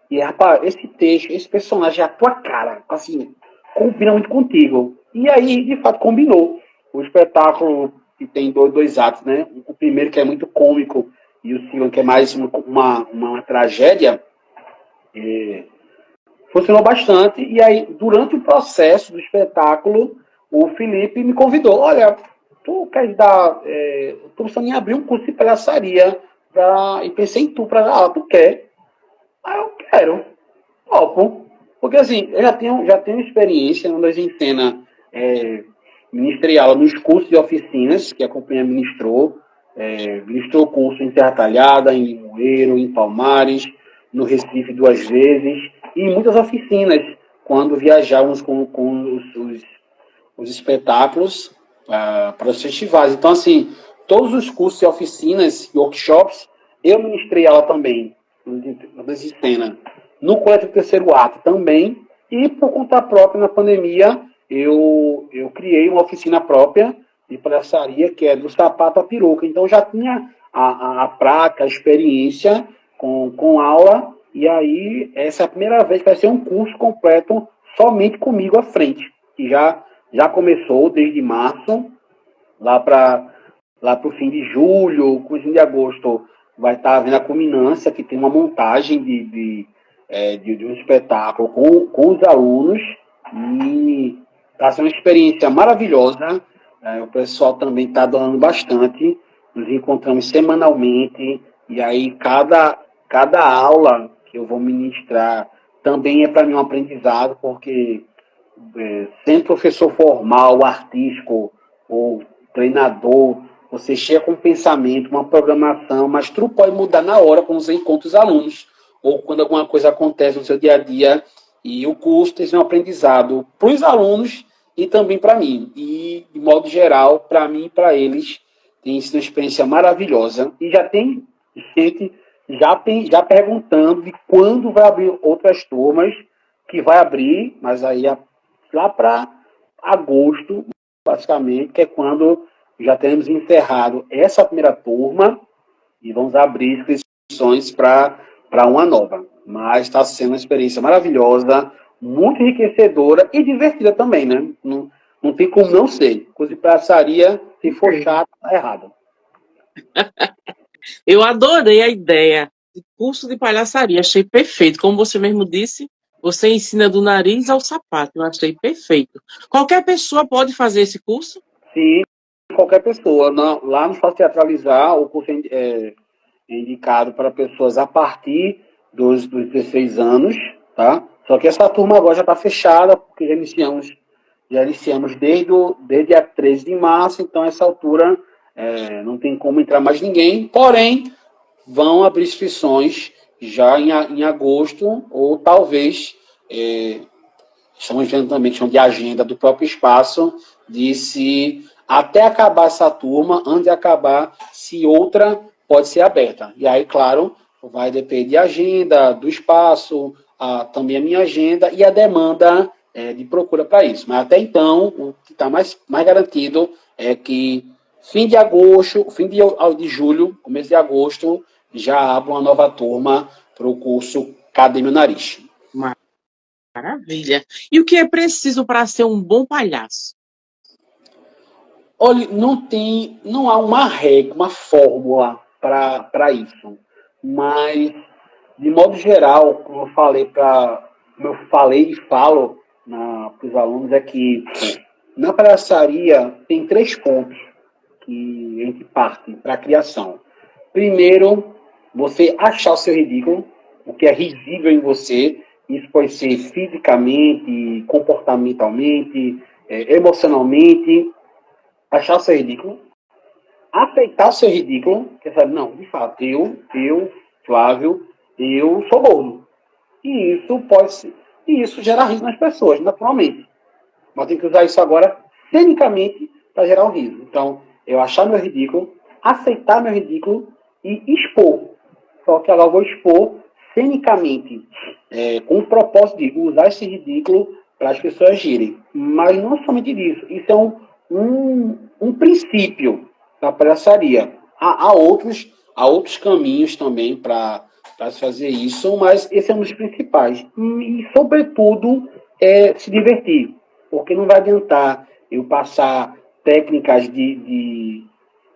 e rapaz, esse personagem é a tua cara, assim, combina muito contigo. E aí, de fato, combinou. O espetáculo que tem dois atos, né? O primeiro que é muito cômico, e o segundo que é mais uma tragédia, funcionou bastante. E aí, durante o processo do espetáculo, o Felipe me convidou, olha, tu quer dar, tô pensando em abrir um curso de palhaçaria, e pensei em tu, tu quer? Ah, eu quero, topo. Porque assim, eu já tenho experiência onde a gente ensina, ministrei aula nos cursos e oficinas que a companhia ministrou curso em Serra Talhada, em Limoeiro, em Palmares, no Recife 2 vezes, e muitas oficinas quando viajávamos com os espetáculos para os festivais. Então, assim, todos os cursos e oficinas e workshops, eu ministrei ela também, de cena, no Coletivo Terceiro Ato também, e por conta própria, na pandemia, eu criei uma oficina própria de palhaçaria, que é do sapato à peruca. Então, já tinha a prática, a experiência com aula, e aí essa é a primeira vez que vai ser um curso completo somente comigo à frente, que já começou desde março, lá para o fim de julho, começo de agosto, vai estar havendo a culminância, que tem uma montagem de um espetáculo com os alunos, e está sendo uma experiência maravilhosa. O pessoal também está donando bastante, nos encontramos semanalmente, e aí cada aula que eu vou ministrar também é para mim um aprendizado, porque sendo professor formal, artístico ou treinador, você chega com um pensamento, uma programação, mas tudo pode mudar na hora quando você encontra os alunos, ou quando alguma coisa acontece no seu dia a dia, e o curso tem sido um aprendizado para os alunos e também para mim. E, de modo geral, para mim e para eles, tem sido uma experiência maravilhosa. E já tem gente já perguntando de quando vai abrir outras turmas, que vai abrir, mas aí lá para agosto, basicamente, que é quando já teremos encerrado essa primeira turma e vamos abrir inscrições para uma nova. Mas está sendo uma experiência maravilhosa, muito enriquecedora e divertida também, né? Não tem como não ser. Coisa de praçaria, se for chato, tá errado. Eu adorei a ideia de curso de palhaçaria, achei perfeito. Como você mesmo disse, você ensina do nariz ao sapato, eu achei perfeito. Qualquer pessoa pode fazer esse curso? Sim, qualquer pessoa. Lá no Espaço Teatralizar, o curso é indicado para pessoas a partir dos 16 anos, tá? Só que essa turma agora já está fechada, porque já iniciamos desde a 13 de março, então essa altura não tem como entrar mais ninguém, porém, vão abrir inscrições já em agosto, ou talvez, estamos vendo também questão de agenda do próprio espaço, de se até acabar essa turma, antes de acabar, se outra pode ser aberta. E aí, claro, vai depender da agenda, do espaço, também a minha agenda e a demanda de procura para isso. Mas até então, o que está mais garantido é que fim de agosto, de julho, começo de agosto, já abre uma nova turma para o curso Cadê Meu Nariz? Maravilha. E o que é preciso para ser um bom palhaço? Olha, não há uma regra, uma fórmula para isso. Mas, de modo geral, como eu falei e falo para os alunos, é que na palhaçaria tem 3 pontos que a gente parte para a criação. Primeiro, você achar o seu ridículo, o que é risível em você. Isso pode ser fisicamente, comportamentalmente, emocionalmente. Achar o seu ridículo, aceitar o seu ridículo, que sabe, não, de fato, Flávio, eu sou gordo. E isso gera riso nas pessoas, naturalmente. Mas tem que usar isso agora cenicamente para gerar um riso. Então, eu achar meu ridículo, aceitar meu ridículo e expor. Só que agora eu vou expor cenicamente, com o propósito de usar esse ridículo para as pessoas girem. Mas não somente disso. Isso é um princípio da palhaçaria. Há outros caminhos também para se fazer isso, mas esse é um dos principais. E, sobretudo, se divertir. Porque não vai adiantar eu passar técnicas de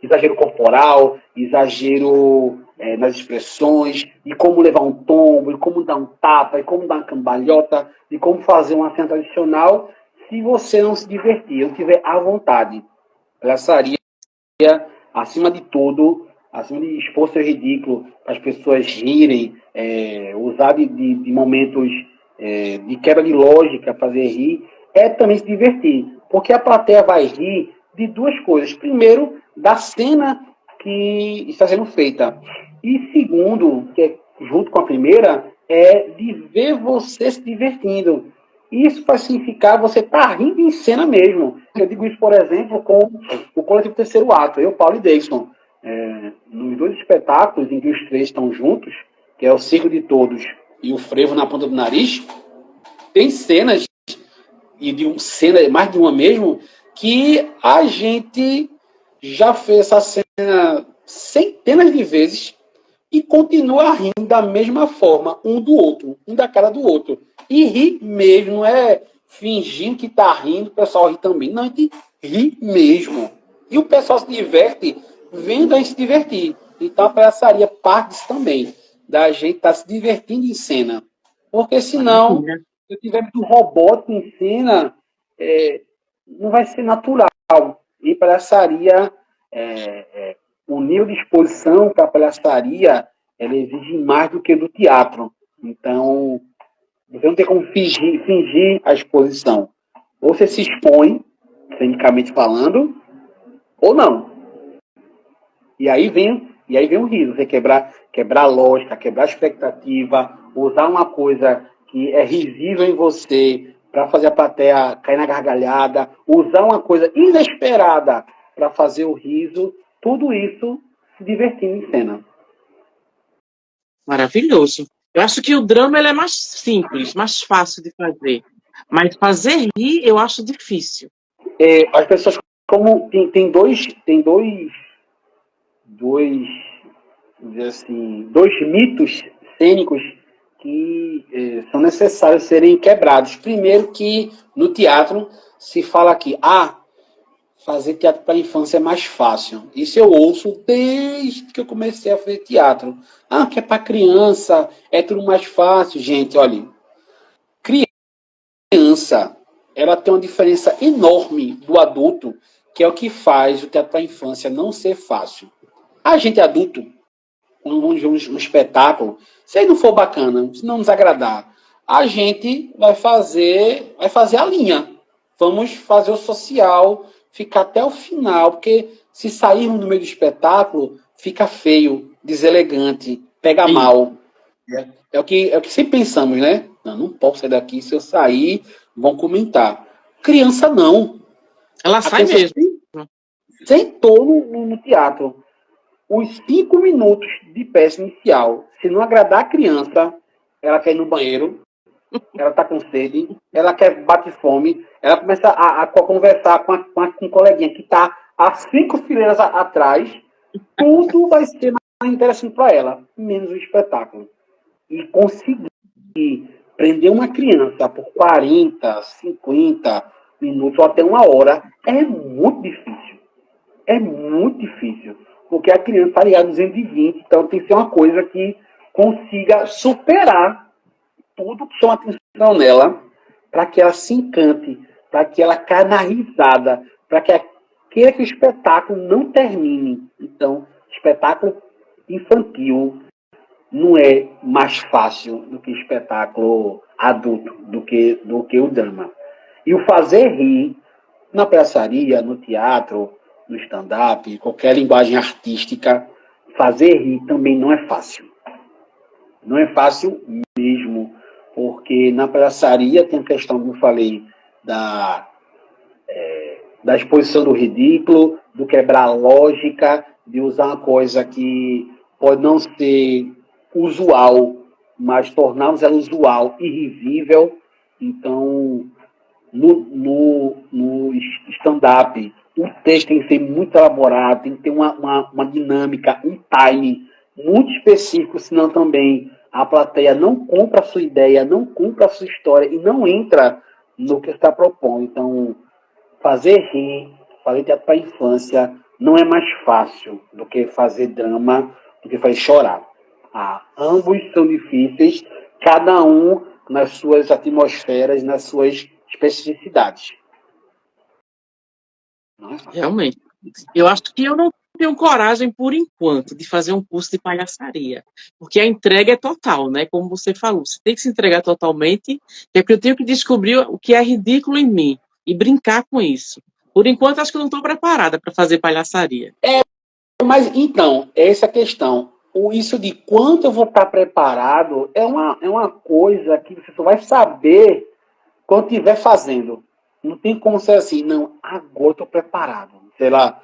exagero corporal, exagero nas expressões, de como levar um tombo, de como dar um tapa, de como dar uma cambalhota, de como fazer uma cena tradicional, se você não se divertir, não tiver à vontade. Palhaçaria, acima de tudo, acima de expor seu ridículo, para as pessoas rirem, usar de momentos de quebra de lógica, fazer rir, é também se divertir. Porque a plateia vai rir de 2 coisas. Primeiro, da cena que está sendo feita. E segundo, que é junto com a primeira, é de ver você se divertindo. Isso vai significar você estar rindo em cena mesmo. Eu digo isso, por exemplo, com o Coletivo Terceiro Ato, eu, Paulo e Deison. Nos dois espetáculos em que os três estão juntos, que é o Circo de Todos e o Frevo na Ponta do Nariz, tem cenas, e mais de uma mesmo, que a gente já fez essa cena centenas de vezes e continua rindo da mesma forma, um do outro, um da cara do outro. E ri mesmo, não é fingindo que tá rindo, o pessoal ri também. Não, a gente ri mesmo. E o pessoal se diverte vendo a gente se divertir. Então a palhaçaria parte disso também, da gente estar se divertindo em cena. Porque senão, se eu tiver muito robótico em cena, não vai ser natural. E palhaçaria, o nível de exposição para a palhaçaria, ela exige mais do que do teatro. Então, você não tem como fingir a exposição. Ou você se expõe, tecnicamente falando, ou não. E aí vem o riso. Você quebrar a lógica, quebrar a expectativa, usar uma coisa que é risível em você para fazer a plateia cair na gargalhada, usar uma coisa inesperada para fazer o riso, tudo isso se divertindo em cena. Maravilhoso. Eu acho que o drama ele é mais simples, mais fácil de fazer. Mas fazer rir eu acho difícil. As pessoas, como tem dois mitos cênicos que são necessários serem quebrados. Primeiro que no teatro se fala que fazer teatro para a infância é mais fácil. Isso eu ouço desde que eu comecei a fazer teatro. Que é para criança, é tudo mais fácil. Gente, olha, criança, ela tem uma diferença enorme do adulto, que é o que faz o teatro para a infância não ser fácil. A gente adulto, quando vamos ver um espetáculo, se ele não for bacana, se não nos agradar, a gente vai fazer a linha. Vamos fazer o social, ficar até o final, porque se sairmos no meio do espetáculo, fica feio, deselegante, pega mal. É o que sempre pensamos, né? Não posso sair daqui, se eu sair, vão comentar. Criança não. Ela sai mesmo. Sentou no teatro. Os 5 minutos de peça inicial, se não agradar a criança, ela quer ir no banheiro, ela está com sede, ela quer bate fome, ela começa a conversar com um coleguinha que está a 5 fileiras atrás, tudo vai ser mais interessante para ela, menos o espetáculo. E conseguir prender uma criança por 40, 50 minutos ou até 1 hora é muito difícil. É muito difícil. Porque a criança está ligada 220, então tem que ser uma coisa que consiga superar tudo que chama atenção nela, para que ela se encante, para que ela caia na risada, para que o espetáculo não termine. Então, espetáculo infantil não é mais fácil do que espetáculo adulto, do que o drama. E o fazer rir, na palhaçaria, no teatro, no stand-up, qualquer linguagem artística, fazer rir também não é fácil. Não é fácil mesmo, porque na palhaçaria tem a questão, como eu falei, da exposição do ridículo, do quebrar a lógica, de usar uma coisa que pode não ser usual, mas tornarmos ela usual e risível. Então, no stand-up, o texto tem que ser muito elaborado, tem que ter uma dinâmica, um time muito específico, senão também a plateia não compra a sua ideia, não compra a sua história e não entra no que você está propondo. Então, fazer rir, fazer teatro para a infância, não é mais fácil do que fazer drama, do que fazer chorar. Ambos são difíceis, cada um nas suas atmosferas, nas suas especificidades. Realmente. Eu acho que eu não tenho coragem, por enquanto, de fazer um curso de palhaçaria. Porque a entrega é total, né? Como você falou, você tem que se entregar totalmente, é porque eu tenho que descobrir o que é ridículo em mim e brincar com isso. Por enquanto, acho que eu não estou preparada para fazer palhaçaria. Mas, então, essa questão. Isso de quanto eu vou estar preparado é uma coisa que você só vai saber quando estiver fazendo. Não tem como ser assim, não, agora estou preparado. Sei lá,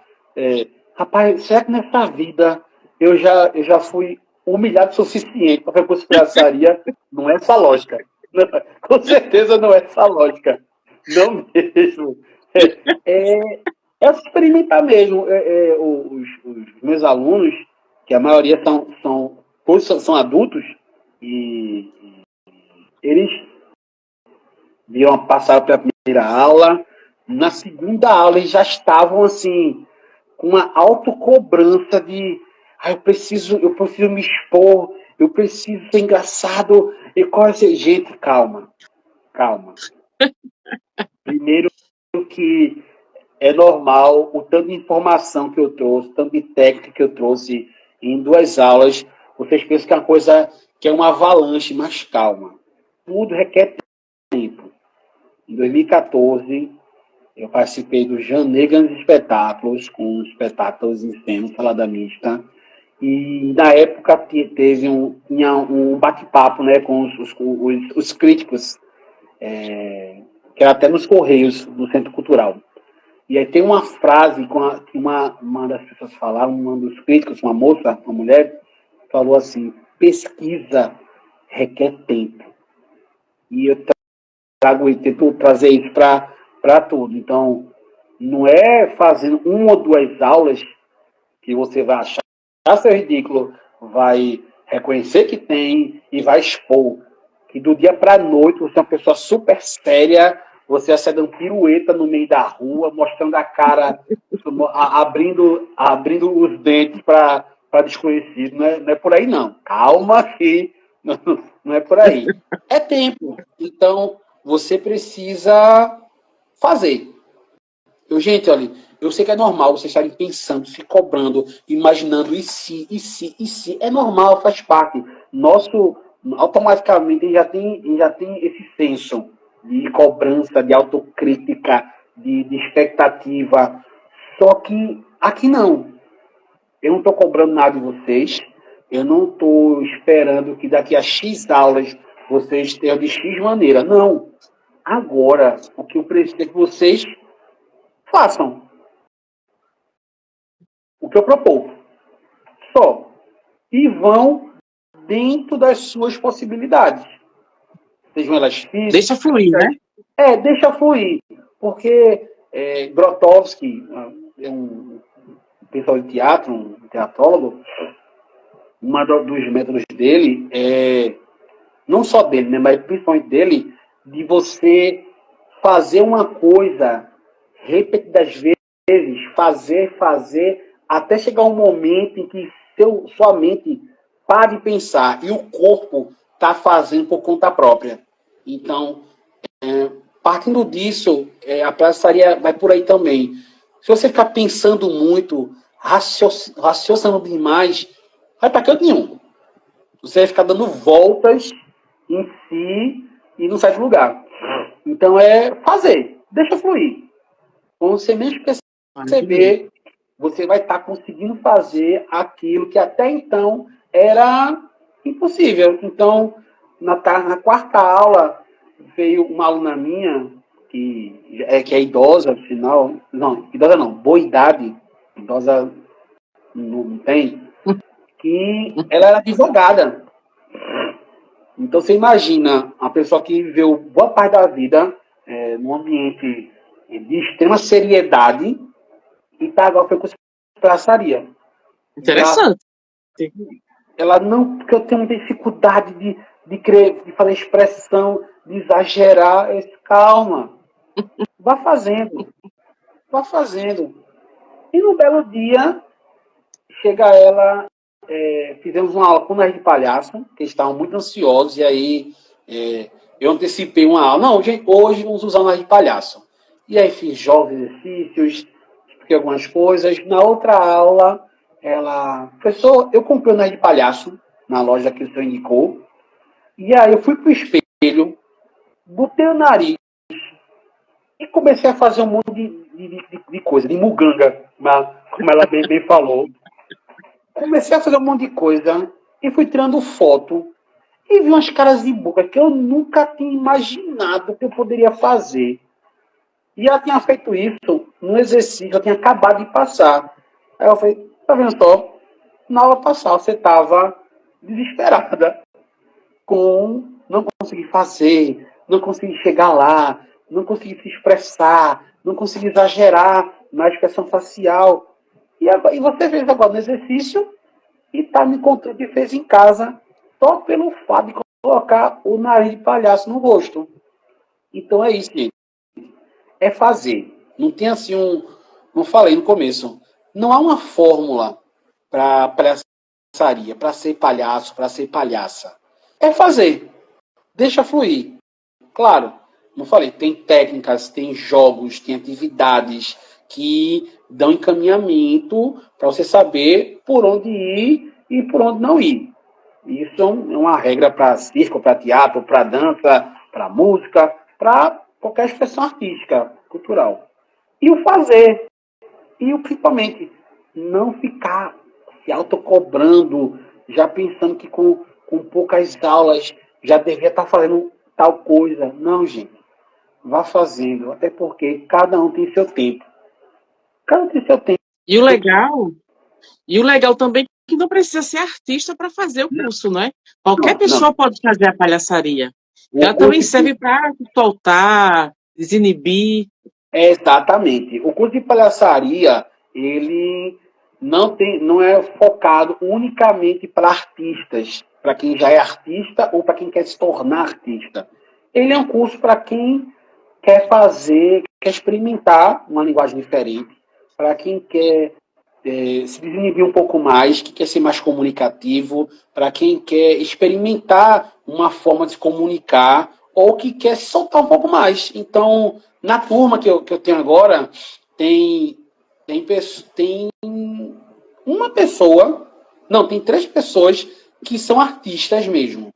rapaz, será que nessa vida eu já fui humilhado o suficiente para fazer curso de palhaçaria? Não é essa lógica. Não, com certeza não é essa lógica. Não mesmo. É experimentar mesmo. Os meus alunos, que a maioria todos são adultos, e eles passaram pela primeira aula, na segunda aula eles já estavam assim, com uma autocobrança de eu preciso me expor, eu preciso ser engraçado. E gente, calma, calma. Primeiro que é normal o tanto de informação que eu trouxe, o tanto de técnica que eu trouxe em 2 aulas. Vocês pensam que é uma coisa, que é uma avalanche, mas calma. Tudo requer tempo. Em 2014, eu participei do Janeiro Grandes Espetáculos, com espetáculos em cena, salada mista. E na época teve um bate-papo, né, com os críticos, que era até nos Correios do Centro Cultural. E aí tem uma frase que uma das pessoas falaram, uma dos críticos, uma moça, uma mulher, falou assim: pesquisa requer tempo. E eu tento trazer isso para tudo. Então, não é fazendo 1 ou 2 aulas que você vai achar seu ridículo, vai reconhecer que tem e vai expor. Que do dia para a noite você é uma pessoa super séria, você vai sair dando pirueta no meio da rua, mostrando a cara, abrindo os dentes para desconhecido. Não é por aí, não. Calma que não é por aí. É tempo. Então, você precisa fazer. Gente, olha, eu sei que é normal vocês estarem pensando, se cobrando, imaginando e se. É normal, faz parte. Automaticamente, ele já tem esse senso de cobrança, de autocrítica, de expectativa. Só que aqui não. Eu não estou cobrando nada de vocês. Eu não estou esperando que daqui a X aulas vocês tenham de X maneira. Não. Agora, o que eu preciso é que vocês façam o que eu propor. Só. E vão dentro das suas possibilidades. Sejam elas físicas. Deixa fluir, né? Deixa fluir. Porque Grotowski é um pessoal de teatro, um teatrólogo, dos métodos dele não só dele, né, mas principalmente dele, de você fazer uma coisa repetidas vezes, fazer, até chegar um momento em que sua mente para de pensar e o corpo está fazendo por conta própria. Então, partindo disso, a palhaçaria vai por aí também. Se você ficar pensando muito, raciocinando demais, vai para canto nenhum. Você vai ficar dando voltas em si e não sai do lugar. Então é fazer, deixa fluir. Quando você mesmo perceber, você vai estar conseguindo fazer aquilo que até então era impossível. Então, na 4ª aula, veio uma aluna minha, que é idosa, afinal, não, idosa não, boa idade, idosa não tem, que ela era advogada. Então, você imagina uma pessoa que viveu boa parte da vida num ambiente de extrema seriedade e está agora foi com palhaçaria. Interessante. Ela não, porque eu tenho dificuldade de fazer expressão, de exagerar. Calma. Vá fazendo. Vá fazendo. E no belo dia, chega ela, fizemos uma aula com o Nerd de Palhaço, que estavam muito ansiosos, e aí eu antecipei uma aula. Não, gente, hoje vamos usar o Nerd de Palhaço. E aí fiz jogos, exercícios, expliquei algumas coisas. Na outra aula, professor, eu comprei o Nerd de Palhaço na loja que o senhor indicou. E aí eu fui pro espelho, botei o nariz e comecei a fazer um monte de coisa, de muganga, como ela bem falou. Comecei a fazer um monte de coisa e fui tirando foto e vi umas caras de boca que eu nunca tinha imaginado que eu poderia fazer. E ela tinha feito isso no exercício, eu tinha acabado de passar. Aí eu falei, tá vendo só? Na aula passada você estava desesperada com não conseguir fazer, não conseguir chegar lá, não conseguir se expressar, não conseguir exagerar na expressão facial. E você fez agora no exercício e está me contando que fez em casa só pelo fato de colocar o nariz de palhaço no rosto. Então é isso, gente. É fazer. Não tem assim um. Não falei no começo. Não há uma fórmula para palhaçaria, para ser palhaço, para ser palhaça. É fazer. Deixa fluir. Claro, como eu falei, tem técnicas, tem jogos, tem atividades que dão encaminhamento para você saber por onde ir e por onde não ir. Isso é uma regra para circo, para teatro, para dança, para música, para qualquer expressão artística, cultural. E o fazer, e o principalmente, não ficar se autocobrando, já pensando que com poucas aulas já devia estar fazendo tal coisa. Não, gente. Vá fazendo, até porque cada um tem seu tempo. Cada um tem seu tempo. E o legal, e o legal também é que não precisa ser artista para fazer o curso, né? Qualquer Não, não. pessoa pode fazer a palhaçaria. O Ela também curso serve para soltar, desinibir. é exatamente. O curso de palhaçaria, ele não é focado unicamente para artistas, para quem já é artista ou para quem quer se tornar artista. Ele é um curso para quem quer fazer, quer experimentar uma linguagem diferente, para quem quer se desinibir um pouco mais, que quer ser mais comunicativo, para quem quer experimentar uma forma de se comunicar ou que quer se soltar um pouco mais. Então, na turma que eu tenho agora, tem uma pessoa, não, tem 3 pessoas que são artistas mesmo.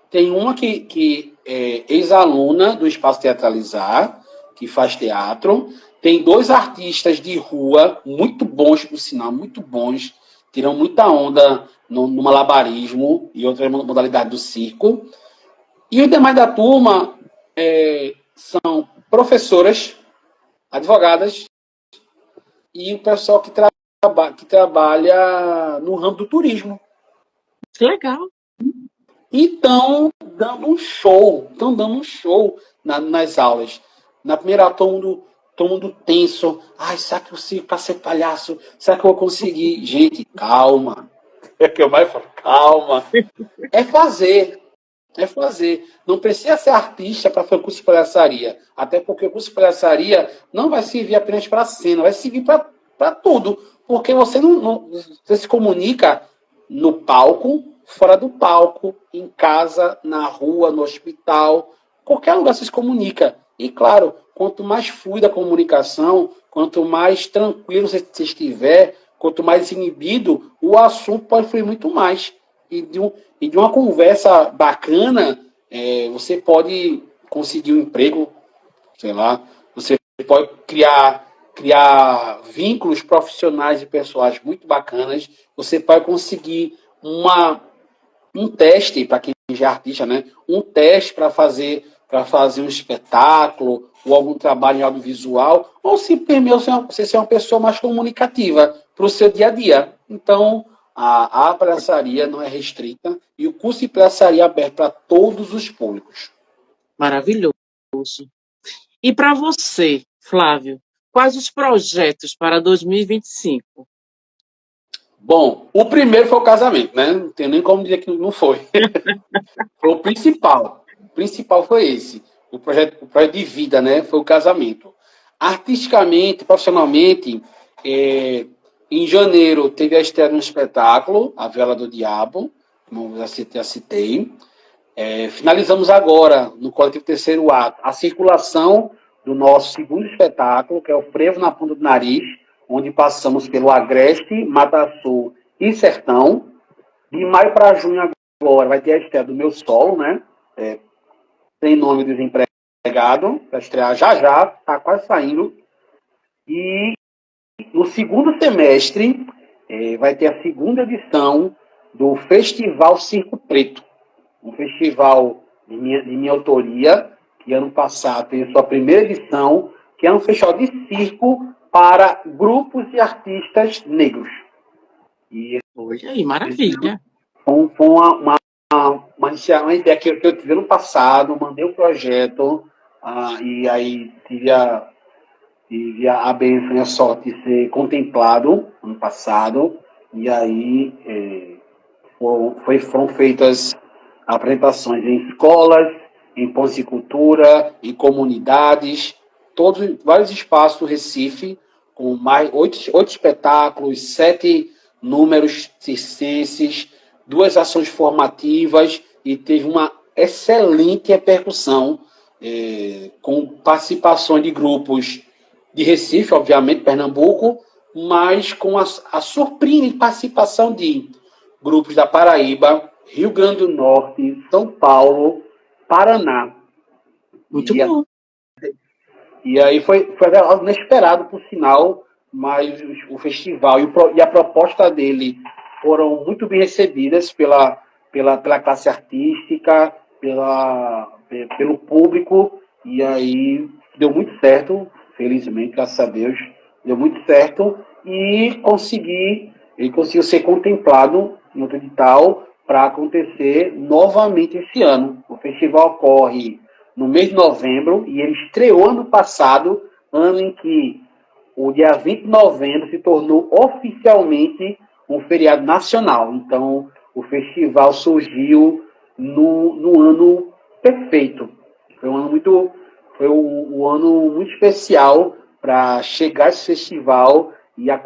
Tem uma que é ex-aluna do Espaço Teatralizar, que faz teatro. Tem 2 artistas de rua, muito bons, por sinal, muito bons. Tiram muita onda no malabarismo e outras modalidades do circo. E os demais da turma são professoras, advogadas e o pessoal que trabalha no ramo do turismo. Que legal. E estão dando um show nas aulas. Na primeira aula, todo mundo tenso. Ai, será que eu consigo para ser palhaço? Será que eu vou conseguir? Gente, calma. É que eu mais falo, calma. É fazer. É fazer. Não precisa ser artista para fazer o curso de palhaçaria. Até porque o curso de palhaçaria não vai servir apenas para a cena, vai servir para tudo. Porque você se comunica no palco, fora do palco, em casa, na rua, no hospital, qualquer lugar você se comunica. E claro, quanto mais fluida a comunicação, quanto mais tranquilo você estiver, quanto mais inibido, o assunto pode fluir muito mais. E de uma conversa bacana, você pode conseguir um emprego, sei lá, você pode criar vínculos profissionais e pessoais muito bacanas, você pode conseguir um teste, para quem já é artista, né? Um teste para fazer um espetáculo ou algum trabalho em audiovisual, ou simplesmente você ser uma pessoa mais comunicativa para o seu dia a dia. Então, a palhaçaria não é restrita e o curso de palhaçaria é aberto para todos os públicos. Maravilhoso. E para você, Flávio, quais os projetos para 2025? Bom, o primeiro foi o casamento, né? Não tem nem como dizer que não foi. Foi o principal. O principal foi esse. O projeto de vida, né? Foi o casamento. Artisticamente, profissionalmente, em janeiro teve a estreia de um espetáculo, A Vela do Diabo, como já citei. Finalizamos agora, no coletivo Terceiro Ato, a circulação do nosso segundo espetáculo, que é o Frevo na Ponta do Nariz, onde passamos pelo Agreste, Mata Sul e Sertão. De maio para junho agora vai ter a estreia do meu solo, né? Sem nome desempregado, para estrear já, está quase saindo. E no segundo semestre vai ter a segunda edição do Festival Circo Preto, um festival de minha autoria, que ano passado teve sua primeira edição, que é um festival de circo para grupos de artistas negros. E Olha aí, maravilha. foi uma ideia que eu tive ano passado, mandei o projeto, e aí tive a bênção e a sorte de ser contemplado ano passado, e aí foram feitas apresentações em escolas, em pontos de cultura, em comunidades, vários espaços do Recife, com mais oito espetáculos, 7 números circenses, 2 ações formativas, e teve uma excelente repercussão, com participações de grupos de Recife, obviamente, Pernambuco, mas com a surpreendente participação de grupos da Paraíba, Rio Grande do Norte, São Paulo, Paraná. Muito bom. E aí foi algo inesperado, por sinal, mas o festival e a proposta dele foram muito bem recebidas pela classe artística, pelo público, e aí deu muito certo, felizmente, graças a Deus, deu muito certo, e ele conseguiu ser contemplado no outro edital para acontecer novamente esse ano. O festival ocorre no mês de novembro, e ele estreou ano passado, ano em que o dia 20 de novembro se tornou oficialmente um feriado nacional. Então, o festival surgiu no ano perfeito. Foi um ano muito especial para chegar esse festival, e a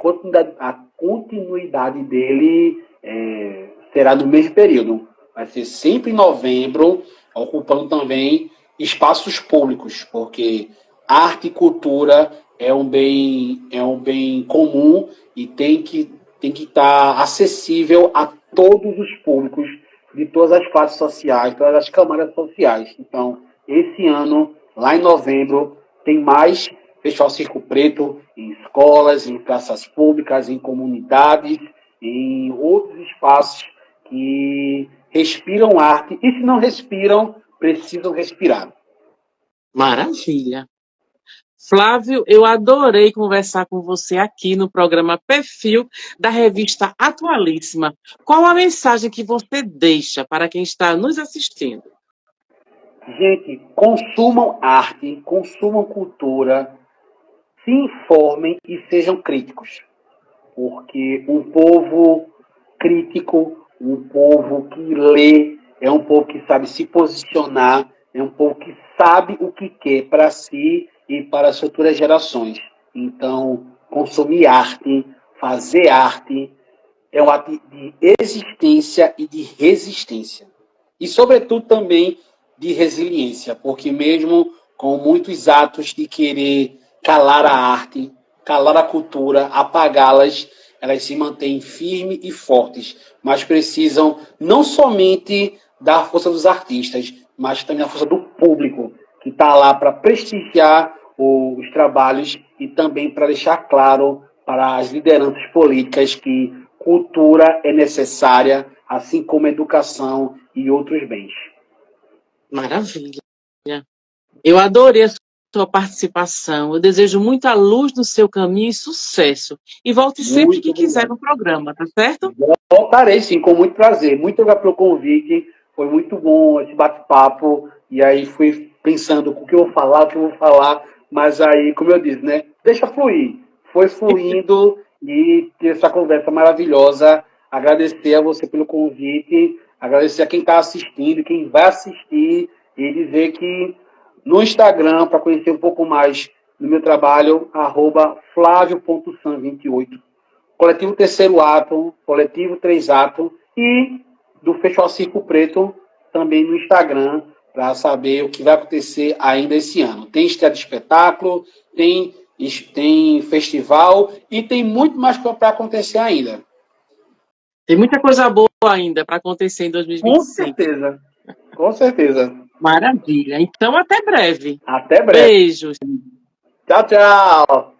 continuidade dele será no mesmo período. Vai ser sempre em novembro, ocupando também espaços públicos, porque arte e cultura é um bem comum e tem que estar acessível a todos os públicos, de todas as classes sociais, todas as camadas sociais. Então, esse ano, lá em novembro, tem mais Festival Circo Preto em escolas, em praças públicas, em comunidades, em outros espaços que respiram arte, e se não respiram, precisam respirar. Maravilha. Flávio, eu adorei conversar com você aqui no programa Perfil da revista Atualíssima. Qual a mensagem que você deixa para quem está nos assistindo? Gente, consumam arte, consumam cultura, se informem e sejam críticos. Porque um povo crítico, um povo que lê, é um povo que sabe se posicionar, é um povo que sabe o que quer para si e para as futuras gerações. Então, consumir arte, fazer arte, é um ato de existência e de resistência. E, sobretudo, também de resiliência, porque mesmo com muitos atos de querer calar a arte, calar a cultura, apagá-las, elas se mantêm firmes e fortes, mas precisam não somente da força dos artistas, mas também da força do público, que está lá para prestigiar os trabalhos e também para deixar claro para as lideranças políticas que cultura é necessária, assim como educação e outros bens. Maravilha. Eu adorei a sua participação. Eu desejo muita luz no seu caminho e sucesso. E volte sempre que quiser no programa, tá certo? Voltarei, sim, com muito prazer. Muito obrigado pelo convite. Foi muito bom esse bate-papo. E aí fui pensando o que eu vou falar. Mas aí, como eu disse, né? Deixa fluir. Foi fluindo e ter essa conversa maravilhosa. Agradecer a você pelo convite. Agradecer a quem está assistindo, quem vai assistir. E dizer que no Instagram, para conhecer um pouco mais do meu trabalho, @flavio.san28. Coletivo Terceiro Ato, Coletivo Três Ato, e do Festival Circo Preto, também no Instagram, para saber o que vai acontecer ainda esse ano. Tem estreia de espetáculo, tem festival e tem muito mais para acontecer ainda. Tem muita coisa boa ainda para acontecer em 2025. Com certeza. Com certeza. Maravilha. Então, até breve. Até breve. Beijos. Tchau, tchau.